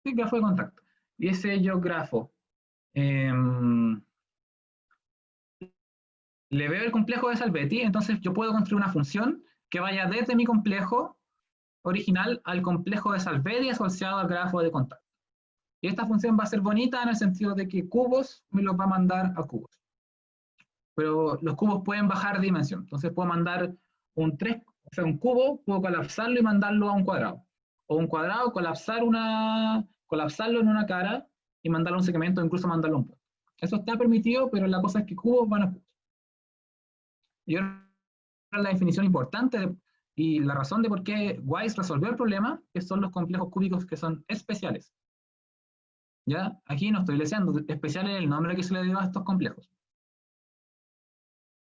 B: El grafo de contacto. Y ese yo grafo, le veo el complejo de Salvetti, entonces yo puedo construir una función que vaya desde mi complejo original al complejo de Salvetti asociado al grafo de contacto. Y esta función va a ser bonita en el sentido de que cubos me los va a mandar a cubos. Pero los cubos pueden bajar de dimensión. Entonces puedo mandar un cubo, puedo colapsarlo y mandarlo a un cuadrado. O un cuadrado, colapsarlo en una cara y mandarlo a un segmento, incluso mandarlo a un punto. Eso está permitido, pero la cosa es que cubos van a cubos. Y ahora la definición importante y la razón de por qué Weiss resolvió el problema, que son los complejos cúbicos que son especiales. ¿Ya? Aquí no estoy diciendo, especial es el nombre que se le dio a estos complejos.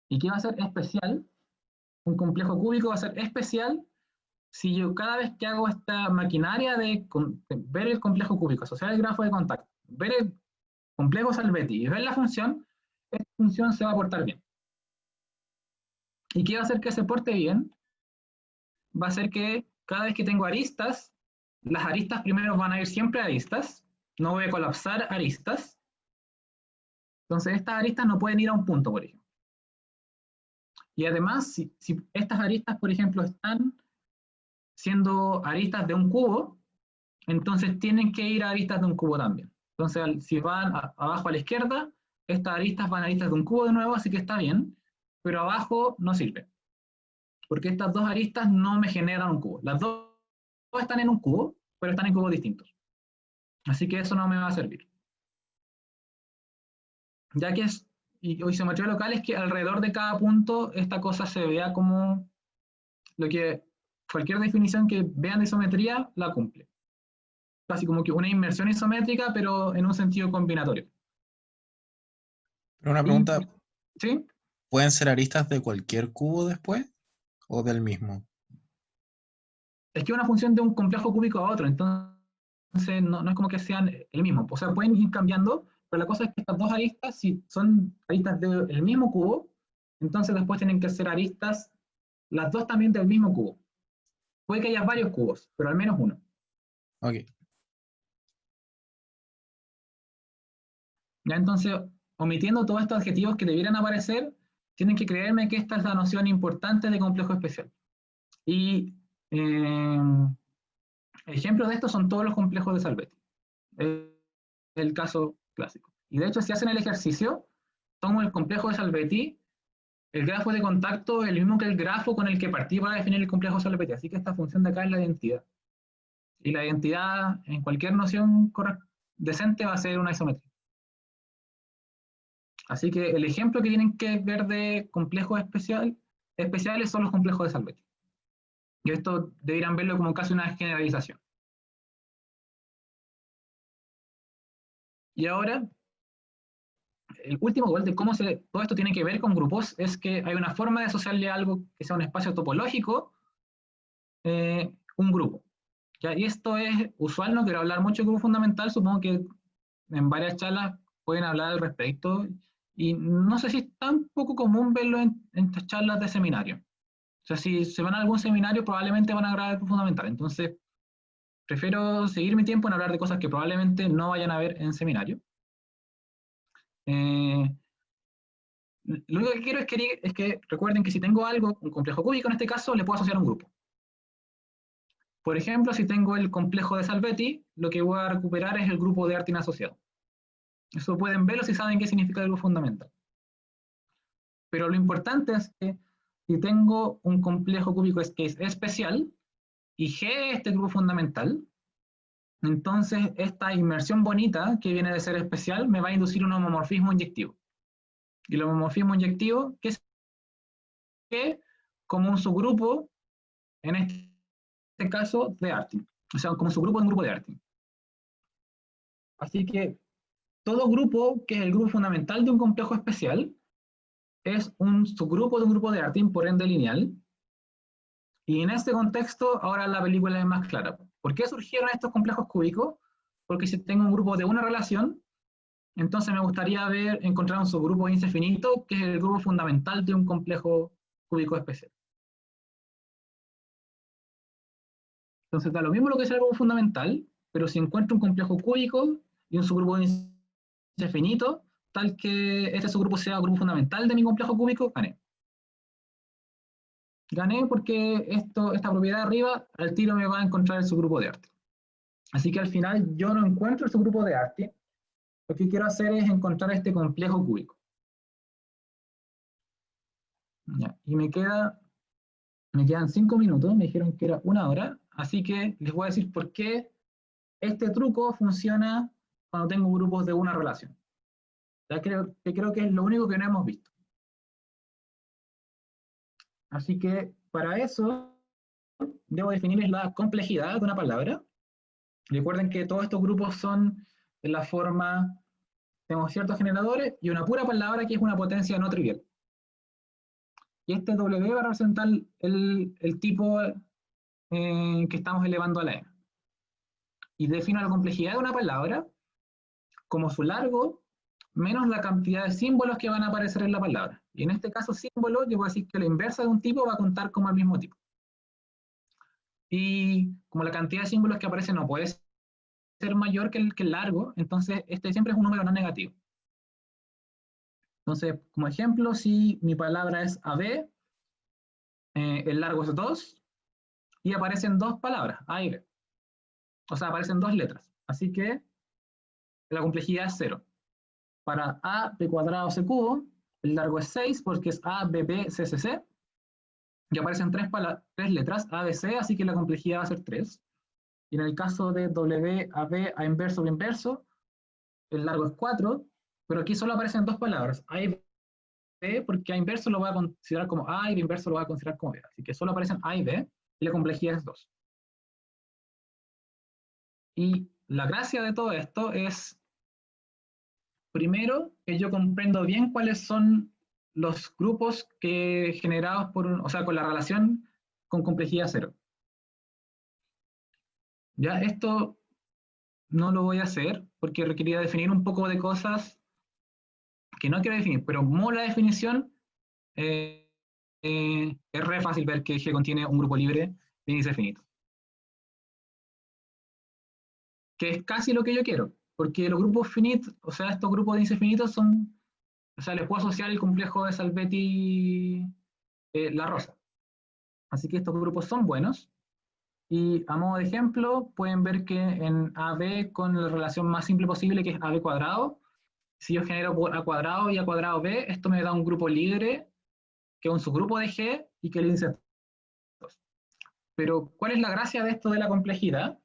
B: ¿Y qué va a ser especial? Un complejo cúbico va a ser especial si yo cada vez que hago esta maquinaria de ver el complejo cúbico, asociar el grafo de contacto, ver el complejo Salvetti y ver la función, esta función se va a portar bien. ¿Y qué va a hacer que se porte bien? Va a ser que cada vez que tengo aristas, las aristas primero van a ir siempre a aristas, no voy a colapsar aristas. Entonces estas aristas no pueden ir a un punto, por ejemplo. Y además, si estas aristas, por ejemplo, están siendo aristas de un cubo, entonces tienen que ir a aristas de un cubo también. Entonces, si van abajo a la izquierda, estas aristas van a aristas de un cubo de nuevo, así que está bien, pero abajo no sirve. Porque estas dos aristas no me generan un cubo. Las dos están en un cubo, pero están en cubos distintos. Así que eso no me va a servir. Ya que isometría local es que alrededor de cada punto esta cosa se vea como lo que cualquier definición que vean de isometría la cumple. Casi como que una inmersión isométrica, pero en un sentido combinatorio.
C: Pero una pregunta,
B: ¿Sí?
C: ¿pueden ser aristas de cualquier cubo después o del mismo?
B: Es que es una función de un complejo cúbico a otro, entonces no es como que sean el mismo. O sea, pueden ir cambiando, pero la cosa es que estas dos aristas, si son aristas del mismo cubo, entonces después tienen que ser aristas, las dos también del mismo cubo. Puede que haya varios cubos, pero al menos uno.
C: Ok.
B: ¿Ya? Entonces, omitiendo todos estos adjetivos que debieran aparecer, tienen que creerme que esta es la noción importante de complejo especial. Y ejemplos de esto son todos los complejos de Salvetti. El caso clásico. Y de hecho, si hacen el ejercicio, tomo el complejo de Salvetti, el grafo de contacto es el mismo que el grafo con el que partí para definir el complejo de Salvetti. Así que esta función de acá es la identidad. Y la identidad, en cualquier noción decente, va a ser una isometría. Así que el ejemplo que tienen que ver de complejos especiales son los complejos de Salvetti. Y esto deberían verlo como casi una generalización. Y ahora, el último gol de cómo todo esto tiene que ver con grupos es que hay una forma de asociarle a algo que sea un espacio topológico, un grupo. ¿Ya? Y esto es usual, no quiero hablar mucho de grupo fundamental, supongo que en varias charlas pueden hablar al respecto, y no sé si es tan poco común verlo en estas charlas de seminario. O sea, si se van a algún seminario, probablemente van a grabar el grupo fundamental. Entonces, prefiero seguir mi tiempo en hablar de cosas que probablemente no vayan a ver en seminario. Lo único que quiero es que recuerden que si tengo algo, un complejo cúbico en este caso, le puedo asociar un grupo. Por ejemplo, si tengo el complejo de Salvetti, lo que voy a recuperar es el grupo de Artin asociado. Eso pueden verlo si saben qué significa el grupo fundamental. Pero lo importante es que si tengo un complejo cúbico que es especial, y G es este grupo fundamental, entonces esta inmersión bonita que viene de ser especial me va a inducir un homomorfismo inyectivo. Y el homomorfismo inyectivo, que es que como un subgrupo en este este caso de Artin, o sea, como subgrupo de un grupo de Artin. Así que todo grupo, que es el grupo fundamental de un complejo especial, es un subgrupo de un grupo de Artin, por ende lineal. Y en este contexto, ahora la película es más clara. ¿Por qué surgieron estos complejos cúbicos? Porque si tengo un grupo de una relación, entonces me gustaría encontrar un subgrupo de índice finito, que es el grupo fundamental de un complejo cúbico especial. Entonces da lo mismo lo que sea el grupo fundamental, pero si encuentro un complejo cúbico y un subgrupo de índice finito, tal que este subgrupo sea el grupo fundamental de mi complejo cúbico, gané. Gané porque esta propiedad de arriba al tiro me va a encontrar el subgrupo de Artin. Así que al final yo no encuentro el subgrupo de Artin. Lo que quiero hacer es encontrar este complejo cúbico. Ya, y me quedan 5 minutos, me dijeron que era 1 hora, así que les voy a decir por qué este truco funciona cuando tengo grupos de una relación. Ya creo que es lo único que no hemos visto. Así que para eso debo definirles la complejidad de una palabra. Recuerden que todos estos grupos son de la forma, tenemos ciertos generadores y una pura palabra que es una potencia no trivial. Y este W va a representar el tipo que estamos elevando a la n. Y defino la complejidad de una palabra como su largo menos la cantidad de símbolos que van a aparecer en la palabra. Y en este caso, símbolo, yo voy a decir que la inversa de un tipo va a contar como el mismo tipo. Y como la cantidad de símbolos que aparecen no puede ser mayor que el largo, entonces este siempre es un número no negativo. Entonces, como ejemplo, si mi palabra es AB, el largo es 2, y aparecen 2 palabras, A y B. O sea, aparecen 2 letras. Así que la complejidad es 0. Para A, B cuadrado, C cubo, el largo es 6 porque es A, B, B, C, C, C. Y aparecen 3 letras, A, B, C, así que la complejidad va a ser 3. Y en el caso de W, A, B, A inverso, B inverso, el largo es 4, pero aquí solo aparecen 2 palabras, A y B, porque A inverso lo voy a considerar como A y B inverso lo voy a considerar como B. Así que solo aparecen A y B, y la complejidad es 2. Y la gracia de todo esto es, primero, que yo comprendo bien cuáles son los grupos generados o sea, con la relación con complejidad 0. Ya esto no lo voy a hacer porque requería definir un poco de cosas que no quiero definir, pero como la definición es re fácil ver que G contiene un grupo libre de índice finito. Que es casi lo que yo quiero, porque los grupos finitos, o sea, estos grupos de índice finitos son, o sea, les puedo asociar el complejo de Salvetti La Rosa. Así que estos grupos son buenos. Y a modo de ejemplo, pueden ver que en AB con la relación más simple posible, que es AB cuadrado, si yo genero por A cuadrado y A cuadrado B, esto me da un grupo libre, que es un subgrupo de G, y que el índice es 2. Pero, ¿cuál es la gracia de esto de la complejidad?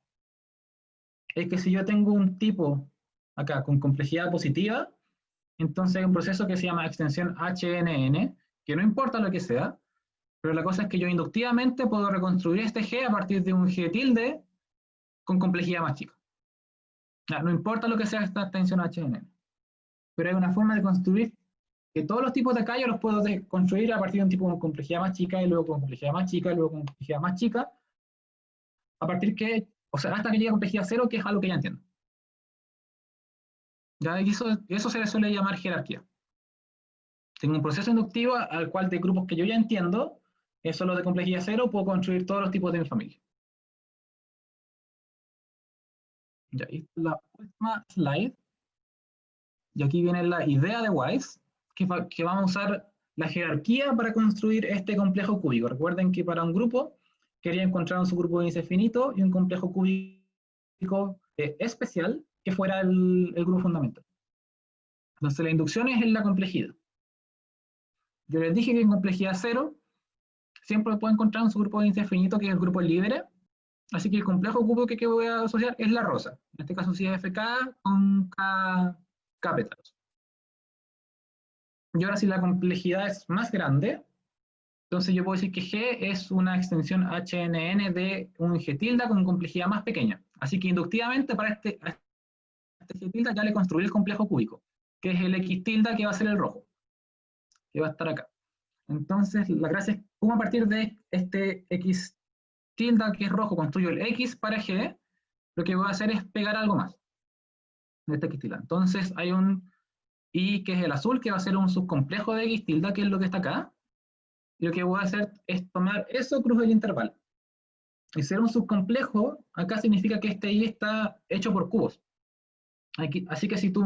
B: Es que si yo tengo un tipo acá con complejidad positiva, entonces hay un proceso que se llama extensión HNN, que no importa lo que sea, pero la cosa es que yo inductivamente puedo reconstruir este G a partir de un G tilde con complejidad más chica. No importa lo que sea esta extensión HNN. Pero hay una forma de construir que todos los tipos de acá yo los puedo construir a partir de un tipo con complejidad más chica, y luego con complejidad más chica, y luego con complejidad más chica, a partir que, o sea, hasta que llegue a complejidad 0, que es algo que ya entiendo. ¿Ya? Y eso se le suele llamar jerarquía. Tengo un proceso inductivo al cual de grupos que yo ya entiendo, solo de complejidad 0, puedo construir todos los tipos de mi familia. Ya, y la última slide. Y aquí viene la idea de Wise, que vamos a usar la jerarquía para construir este complejo cúbico. Recuerden que para un grupo quería encontrar un subgrupo de índice finito y un complejo cúbico especial que fuera el grupo fundamental. Entonces la inducción es en la complejidad. Yo les dije que en complejidad 0 siempre puedo encontrar un subgrupo de índice finito que es el grupo libre, así que el complejo cúbico que voy a asociar es la rosa. En este caso sí es FK con K pétalos. Y ahora si la complejidad es más grande, Entonces yo puedo decir que G es una extensión HNN de un G tilde con complejidad más pequeña. Así que inductivamente a este G tilde ya le construí el complejo cúbico, que es el X tilde que va a ser el rojo, que va a estar acá. Entonces la gracia es cómo a partir de este X tilde que es rojo construyo el X para G, lo que voy a hacer es pegar algo más de este X tilde. Entonces hay un Y que es el azul, que va a ser un subcomplejo de X tilde, que es lo que está acá. Y lo que voy a hacer es tomar eso cruz el intervalo. Y ser un subcomplejo, acá significa que este Y está hecho por cubos. Aquí, así que si tú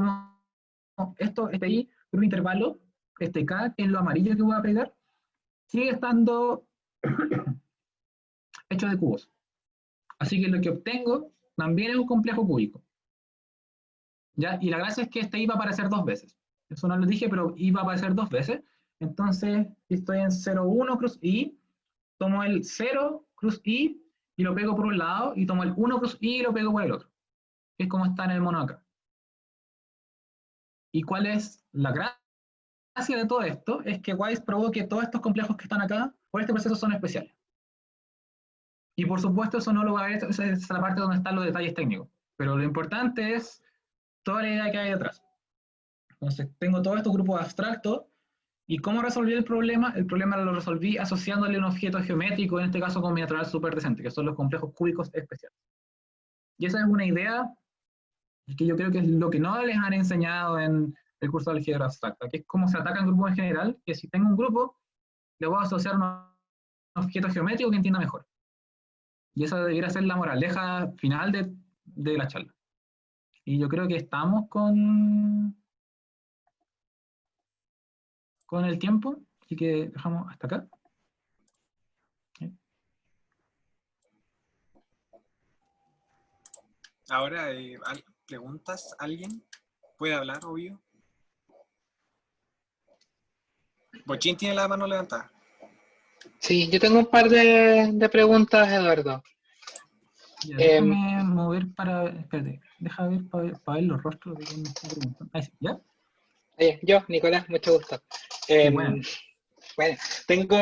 B: este Y cruz intervalo, este K, que es lo amarillo que voy a pegar, sigue estando hecho de cubos. Así que lo que obtengo también es un complejo cúbico. ¿Ya? Y la gracia es que este I va a aparecer dos veces. Eso no lo dije, pero I va a aparecer dos veces. Entonces, si estoy en 0, 1 cruz I, tomo el 0 cruz I y lo pego por un lado, y tomo el 1 cruz I y lo pego por el otro. Que es como está en el mono acá. ¿Y cuál es la gracia de todo esto? Es que Weiss probó que todos estos complejos que están acá, por este proceso, son especiales. Y por supuesto, eso no lo va a ver, esa es la parte donde están los detalles técnicos. Pero lo importante es toda la idea que hay detrás. Entonces, tengo todos estos grupos abstractos. ¿Y cómo resolví el problema? El problema lo resolví asociándole un objeto geométrico, en este caso combinatorial superdecente, que son los complejos cúbicos especiales. Y esa es una idea que yo creo que es lo que no les han enseñado en el curso de álgebra abstracta, que es cómo se atacan grupos en general, que si tengo un grupo, le voy a asociar un objeto geométrico que entienda mejor. Y esa debería ser la moraleja final de la charla. Y yo creo que estamos con el tiempo, así que dejamos hasta acá.
A: Ahora, ¿preguntas? ¿Alguien puede hablar, obvio? Bochín tiene la mano levantada.
D: Sí, yo tengo un par de preguntas, Eduardo.
B: Ya, déjame mover para... Espérate, deja ver para ver los rostros de quien me está preguntando. Ahí sí, ¿ya?
D: Yo, Nicolás, mucho gusto.
B: Sí, bueno.
D: Bueno, tengo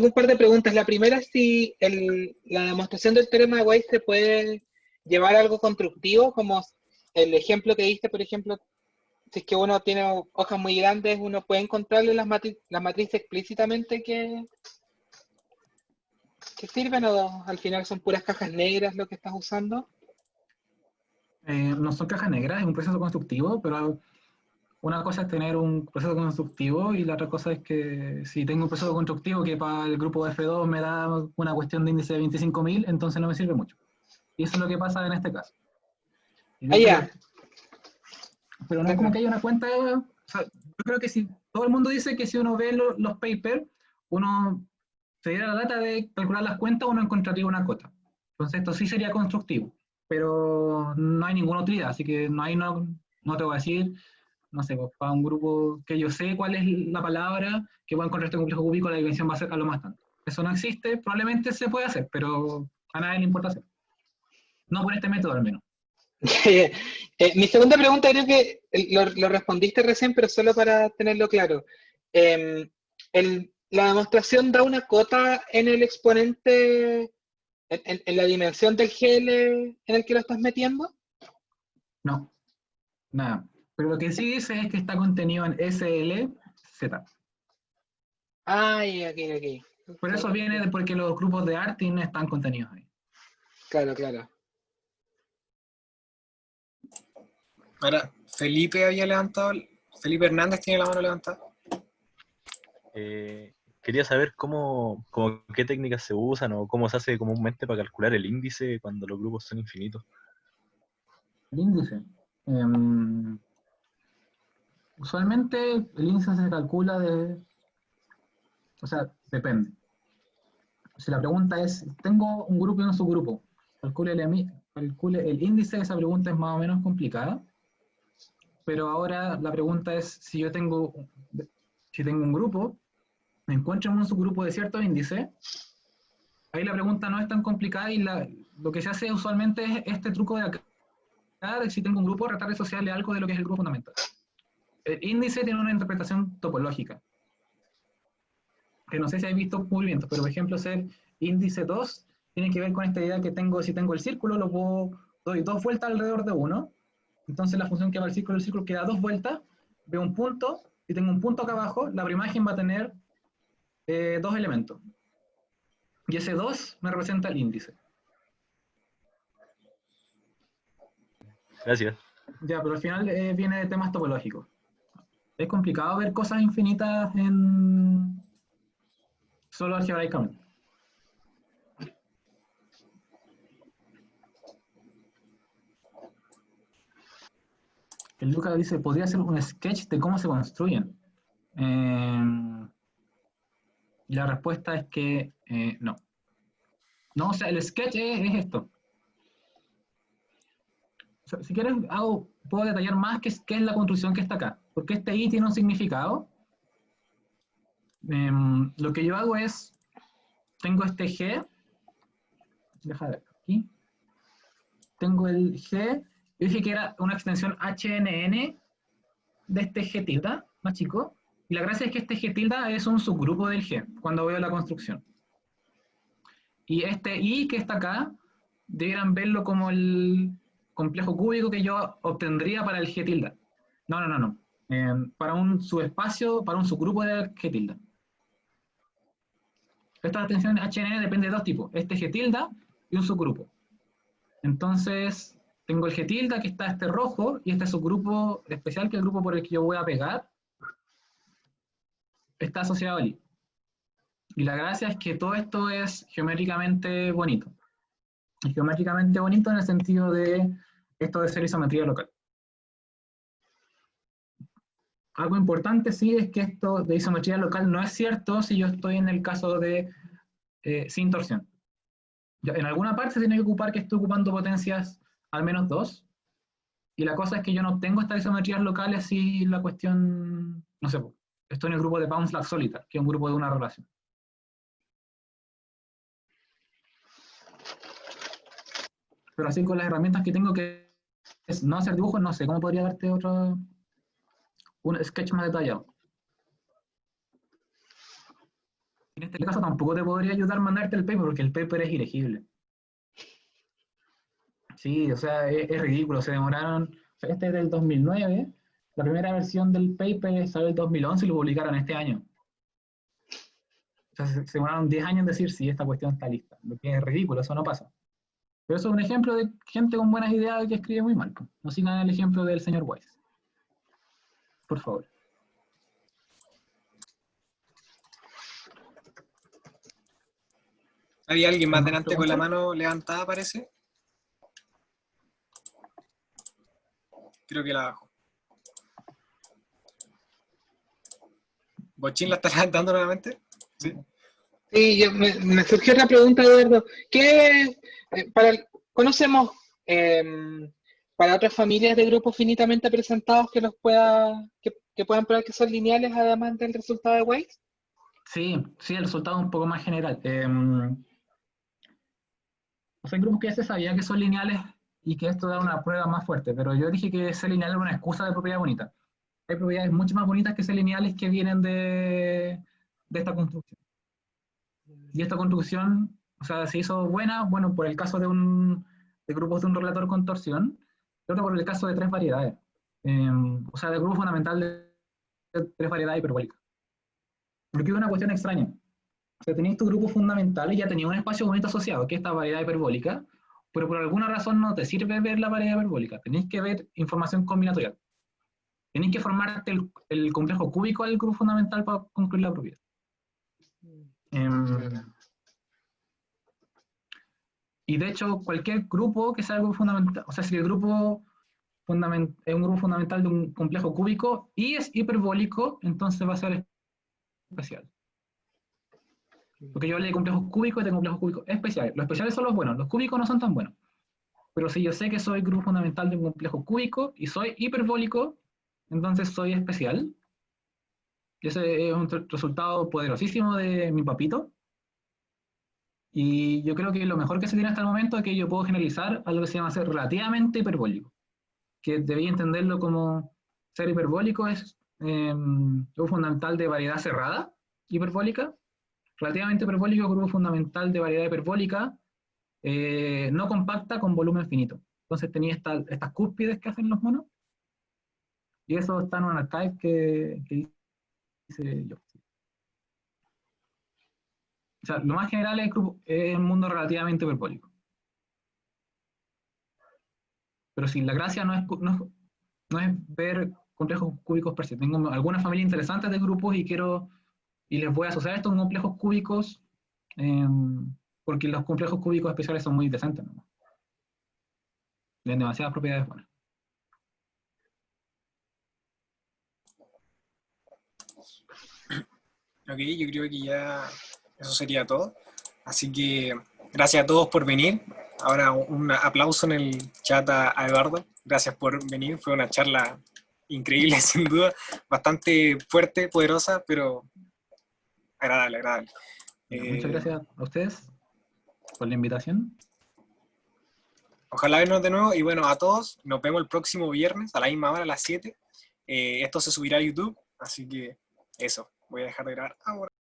D: un par de preguntas. La primera es si la demostración del teorema de Weiss se puede llevar a algo constructivo, como el ejemplo que diste, por ejemplo, si es que uno tiene hojas muy grandes, uno puede encontrarle las matrices explícitamente que sirven, o al final son puras cajas negras lo que estás usando.
B: No son cajas negras, es un proceso constructivo, pero una cosa es tener un proceso constructivo y la otra cosa es que si tengo un proceso constructivo que para el grupo F2 me da una cuestión de índice de 25.000, entonces no me sirve mucho. Y eso es lo que pasa en este caso. Pero no es como que haya una cuenta, o sea, yo creo que si todo el mundo dice que si uno ve los papers, uno se diera la data de calcular las cuentas, uno encontraría una cota. Entonces esto sí sería constructivo, pero no hay ninguna utilidad, así que no te voy a decir, no sé, pues, para un grupo que yo sé cuál es la palabra que va a encontrar este complejo cúbico, la dimensión va a ser a lo más tanto. Eso no existe, probablemente se puede hacer, pero a nadie le importa hacer. No por este método al menos.
D: Mi segunda pregunta creo que lo respondiste recién, pero solo para tenerlo claro. ¿La demostración da una cota en el exponente, en la dimensión del GL en el que lo estás metiendo?
B: No, nada. Pero lo que sí dice es que está contenido en SLZ.
D: Aquí.
B: Por eso viene porque los grupos de Artin están contenidos ahí.
D: Claro.
A: Ahora, Felipe Hernández tiene la mano levantada.
E: Quería saber qué técnicas se usan o cómo se hace comúnmente para calcular el índice cuando los grupos son infinitos.
B: El índice. Usualmente el índice se calcula o sea, depende. Si la pregunta es, tengo un grupo y un subgrupo, calcule el índice, esa pregunta es más o menos complicada. Pero ahora la pregunta es, si tengo un grupo, me encuentro en un subgrupo de cierto índice, ahí la pregunta no es tan complicada y lo que se hace usualmente es este truco de acá, de si tengo un grupo, tratar de asociarle algo de lo que es el grupo fundamental. El índice tiene una interpretación topológica. que no sé si habéis visto movimientos, pero por ejemplo ser índice 2 tiene que ver con esta idea que tengo, si tengo el círculo, doy 2 vueltas alrededor de uno, entonces la función que va al círculo, el círculo que da 2 vueltas, veo un punto, y tengo un punto acá abajo, la preimagen va a tener 2 elementos, y ese 2 me representa el índice.
E: Gracias.
B: Ya, pero al final viene de temas topológicos. Es complicado ver cosas infinitas en solo algebraicamente. El Lucas dice, podría ser un sketch de cómo se construyen. Y la respuesta es que no. No, o sea, el sketch es esto. O sea, si quieres, puedo detallar más qué es la construcción que está acá. Porque este i tiene un significado. Lo que yo hago es, tengo este g, deja ver, aquí. Tengo el g, yo dije que era una extensión HNN de este g tilde, más chico. Y la gracia es que este g tilde es un subgrupo del g, cuando veo la construcción. Y este i que está acá, debieran verlo como el complejo cúbico que yo obtendría para el g tilde. No. Para un subespacio, para un subgrupo del g tilde. Esta extensión HNN depende de dos tipos, este g tilde y un subgrupo. Entonces, tengo el g tilde, que está este rojo, y este subgrupo especial, que es el grupo por el que yo voy a pegar, está asociado al i. Y la gracia es que todo esto es geométricamente bonito. Es geométricamente bonito en el sentido de esto de ser isometría local. Algo importante sí es que esto de isometría local no es cierto si yo estoy en el caso de sin torsión. En alguna parte se tiene que ocupar que estoy ocupando potencias al menos 2, y la cosa es que yo no tengo estas isometrías locales y la cuestión, no sé, estoy en el grupo de Bounds-Solitaire, que es un grupo de una relación. Pero así con las herramientas que tengo, que es no hacer dibujos, no sé cómo podría darte un sketch más detallado. En este caso tampoco te podría ayudar a mandarte el paper, porque el paper es ilegible. Sí, o sea, es ridículo, se demoraron, o sea, este es del 2009, la primera versión del paper salió el 2011 y lo publicaron este año. O sea, se demoraron 10 años en decir si esta cuestión está lista, lo que es ridículo, eso no pasa. Pero eso es un ejemplo de gente con buenas ideas que escribe muy mal. No sigan el ejemplo del señor Weiss. Por favor.
A: ¿Había alguien más delante con la
B: ¿Preguntas?
A: mano levantada, parece? Creo que la bajo. ¿Bochín la está levantando nuevamente? Sí.
D: Sí, me surgió otra pregunta, Eduardo. ¿Conocemos para otras familias de grupos finitamente presentados que que puedan probar que son lineales además del resultado de Weiss?
B: Sí, el resultado es un poco más general. O sea, hay grupos que ya se sabía que son lineales y que esto da una prueba más fuerte, pero yo dije que ser lineal era una excusa de propiedad bonita. Hay propiedades mucho más bonitas que ser lineales que vienen de esta construcción. Y esta construcción, o sea, se hizo buena, bueno, por el caso de grupos de un relator con torsión, y otro por el caso de tres variedades. O sea, de grupo fundamental de tres variedades hiperbólicas. Porque es una cuestión extraña. O sea, tenéis tu grupo fundamental y ya tenía un espacio bonito asociado, que es esta variedad hiperbólica, pero por alguna razón no te sirve ver la variedad hiperbólica. Tenéis que ver información combinatorial. Tenéis que formarte el complejo cúbico del grupo fundamental para concluir la propiedad. Y de hecho, cualquier grupo que sea el grupo fundamental, o sea, si el grupo es un grupo fundamental de un complejo cúbico y es hiperbólico, entonces va a ser especial. Porque yo hablé de complejos cúbicos y de complejos cúbicos especiales. Los especiales son los buenos, los cúbicos no son tan buenos. Pero si yo sé que soy grupo fundamental de un complejo cúbico y soy hiperbólico, entonces soy especial. Y ese es un resultado poderosísimo de mi papito. Y yo creo que lo mejor que se tiene hasta el momento es que yo puedo generalizar a lo que se llama ser relativamente hiperbólico. Que debía entenderlo como ser hiperbólico es un fundamental de variedad cerrada, hiperbólica, relativamente hiperbólico, grupo fundamental de variedad hiperbólica, no compacta con volumen finito. Entonces tenía estas cúspides que hacen los monos, y eso está en un archive que hice yo. O sea, lo más general es un mundo relativamente hiperbólico. Pero sí, la gracia no es ver complejos cúbicos per se. Tengo algunas familias interesantes de grupos y les voy a asociar estos complejos cúbicos porque los complejos cúbicos especiales son muy decentes, ¿no? Tienen demasiadas propiedades buenas.
A: Ok, yo creo que ya eso sería todo. Así que gracias a todos por venir. Ahora un aplauso en el chat a Eduardo. Gracias por venir. Fue una charla increíble, sin duda. Bastante fuerte, poderosa, pero agradable, agradable.
B: Muchas gracias a ustedes por la invitación.
A: Ojalá vernos de nuevo. Y bueno, a todos, nos vemos el próximo viernes a la misma hora, a las 7. Esto se subirá a YouTube. Así que eso, voy a dejar de grabar ahora.